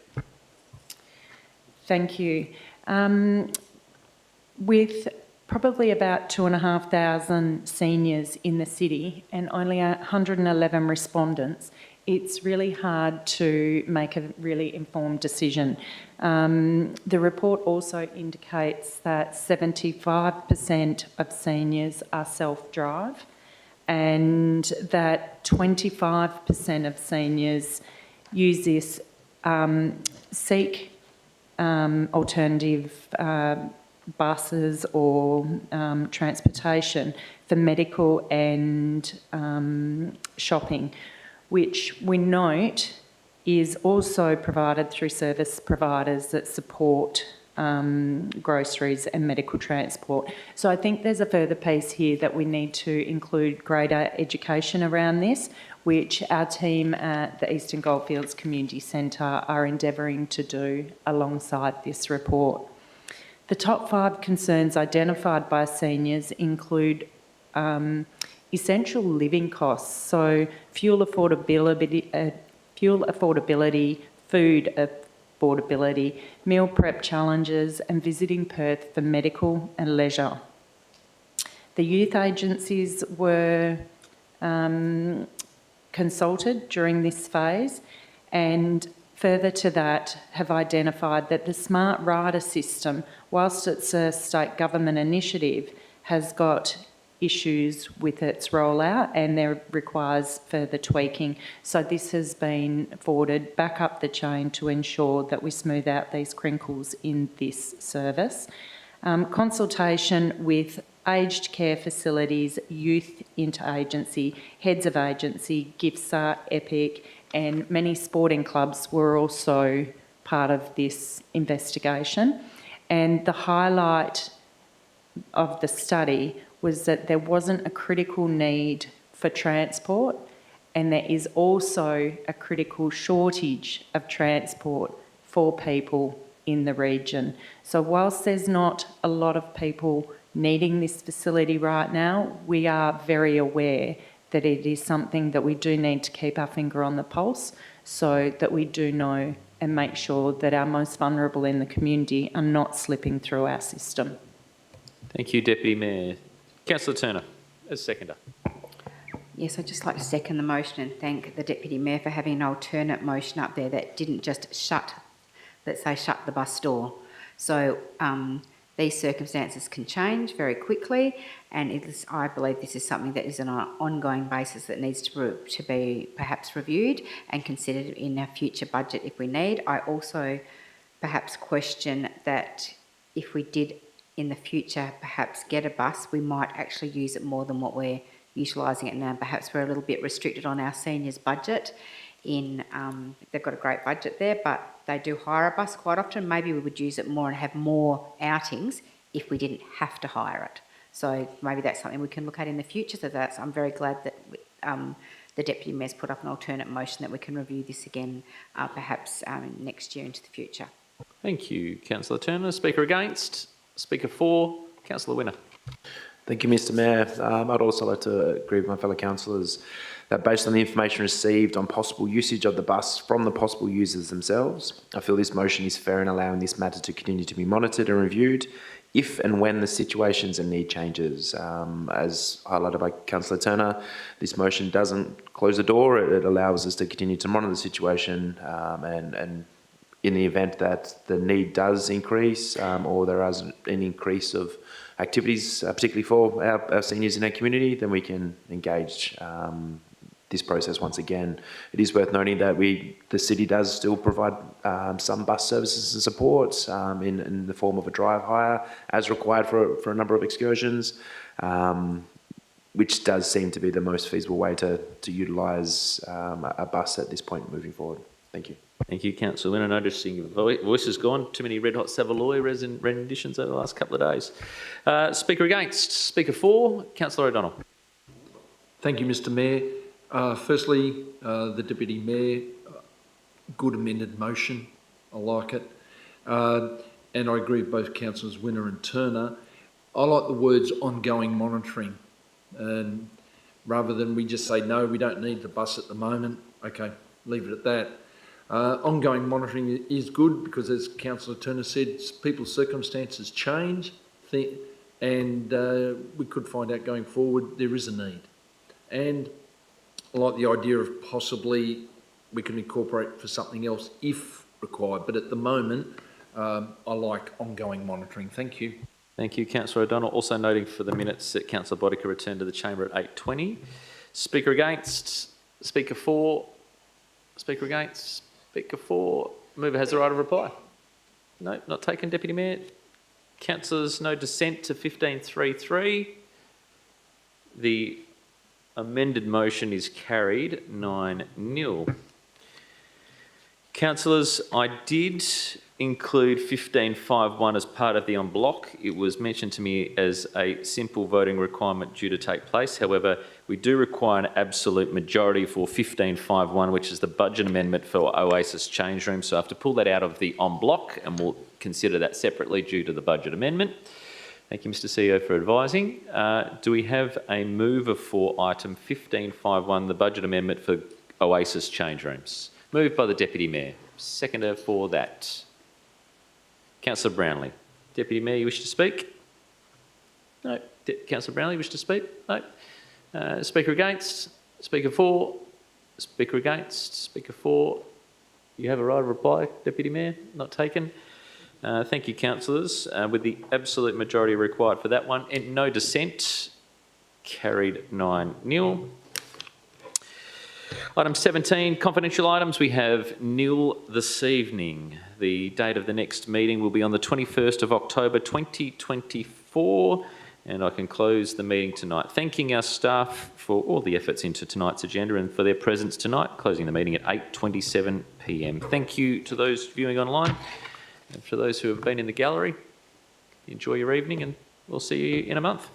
Thank you. With probably about 2,500 seniors in the city and only 111 respondents, it's really hard to make a really informed decision. The report also indicates that 75% of seniors are self-drive and that 25% of seniors use this, seek alternative buses or transportation for medical and shopping, which we note is also provided through service providers that support groceries and medical transport. So I think there's a further piece here that we need to include greater education around this, which our team at the Eastern Goldfields Community Centre are endeavouring to do alongside this report. The top 5 concerns identified by seniors include essential living costs, so fuel affordability, food affordability, meal prep challenges, and visiting Perth for medical and leisure. The youth agencies were consulted during this phase, and further to that have identified that the Smart Rider system, whilst it's a state government initiative, has got issues with its rollout and there requires further tweaking. So this has been forwarded back up the chain to ensure that we smooth out these crinkles in this service. Consultation with aged care facilities, youth interagency, heads of agency, GIFSA, EPIC, and many sporting clubs were also part of this investigation. And the highlight of the study was that there wasn't a critical need for transport, and there is also a critical shortage of transport for people in the region. So whilst there's not a lot of people needing this facility right now, we are very aware that it is something that we do need to keep our finger on the pulse so that we do know and make sure that our most vulnerable in the community are not slipping through our system. Thank you, Deputy Mayor. Councillor Turner, as seconder. Yes, I'd just like to second the motion and thank the Deputy Mayor for having an alternate motion up there that didn't just shut the bus door. So these circumstances can change very quickly, and I believe this is something that is on an ongoing basis that needs to be perhaps reviewed and considered in a future budget if we need. I also perhaps question that if we did in the future perhaps get a bus, we might actually use it more than what we're utilising it now. Perhaps we're a little bit restricted on our seniors' budget. They've got a great budget there, but they do hire a bus quite often. Maybe we would use it more and have more outings if we didn't have to hire it. So maybe that's something we can look at in the future. So I'm very glad that the Deputy Mayor's put up an alternate motion that we can review this again perhaps next year into the future. Thank you, Councillor Turner. Speaker against? Speaker for? Councillor Winner. Thank you, Mr Mayor. I'd also like to agree with my fellow councillors that based on the information received on possible usage of the bus from the possible users themselves, I feel this motion is fair in allowing this matter to continue to be monitored and reviewed if and when the situations and need changes. As highlighted by Councillor Turner, this motion doesn't close the door. It allows us to continue to monitor the situation and in the event that the need does increase or there is an increase of activities, particularly for our seniors in our community, then we can engage this process once again. It is worth noting that the city does still provide some bus services and support in the form of a drive hire as required for a number of excursions, which does seem to be the most feasible way to utilise a bus at this point moving forward. Thank you. Thank you, Councillor Winner. Noticing your voice has gone. Too many Red Hot Savoy renditions over the last couple of days. Speaker against. Speaker for. Councillor O'Donnell. Thank you, Mr Mayor. Firstly, the Deputy Mayor, good amended motion. I like it. And I agree with both Councillors Winner and Turner. I like the words ongoing monitoring. And rather than we just say, no, we don't need the bus at the moment, okay, leave it at that. Ongoing monitoring is good because, as Councillor Turner said, people's circumstances change and we could find out going forward there is a need. And I like the idea of possibly we can incorporate for something else if required, but at the moment I like ongoing monitoring. Thank you. Thank you, Councillor O'Donnell. Also noting for the minutes that Councillor Bodica returned to the chamber at 8:20. Speaker against. Speaker for. Speaker against. Speaker for. Mover has the right of reply. No, not taken, Deputy Mayor. Councillors, no dissent to 15.3.3. The amended motion is carried 9-0. Councillors, I did include 15.5.1 as part of the en bloc. It was mentioned to me as a simple voting requirement due to take place. However, we do require an absolute majority for 15.5.1, which is the budget amendment for Oasis change room. So I have to pull that out of the en bloc and we'll consider that separately due to the budget amendment. Thank you, Mr CEO, for advising. Do we have a mover for item 15.5.1, the budget amendment for Oasis change rooms? Moved by the Deputy Mayor. Seconder for that. Councillor Brownlee. Deputy Mayor, you wish to speak? No. Councillor Brownlee, you wish to speak? No. Speaker against? Speaker for? Speaker against? Speaker for? You have a right of reply, Deputy Mayor. Not taken. Thank you, councillors. With the absolute majority required for that one, and no dissent, carried 9-0. Item 17, confidential items. We have nil this evening. The date of the next meeting will be on the 21st of October 2024, and I can close the meeting tonight. Thanking our staff for all the efforts into tonight's agenda and for their presence tonight, closing the meeting at 8:27 p.m. Thank you to those viewing online and for those who have been in the gallery. Enjoy your evening and we'll see you in a month.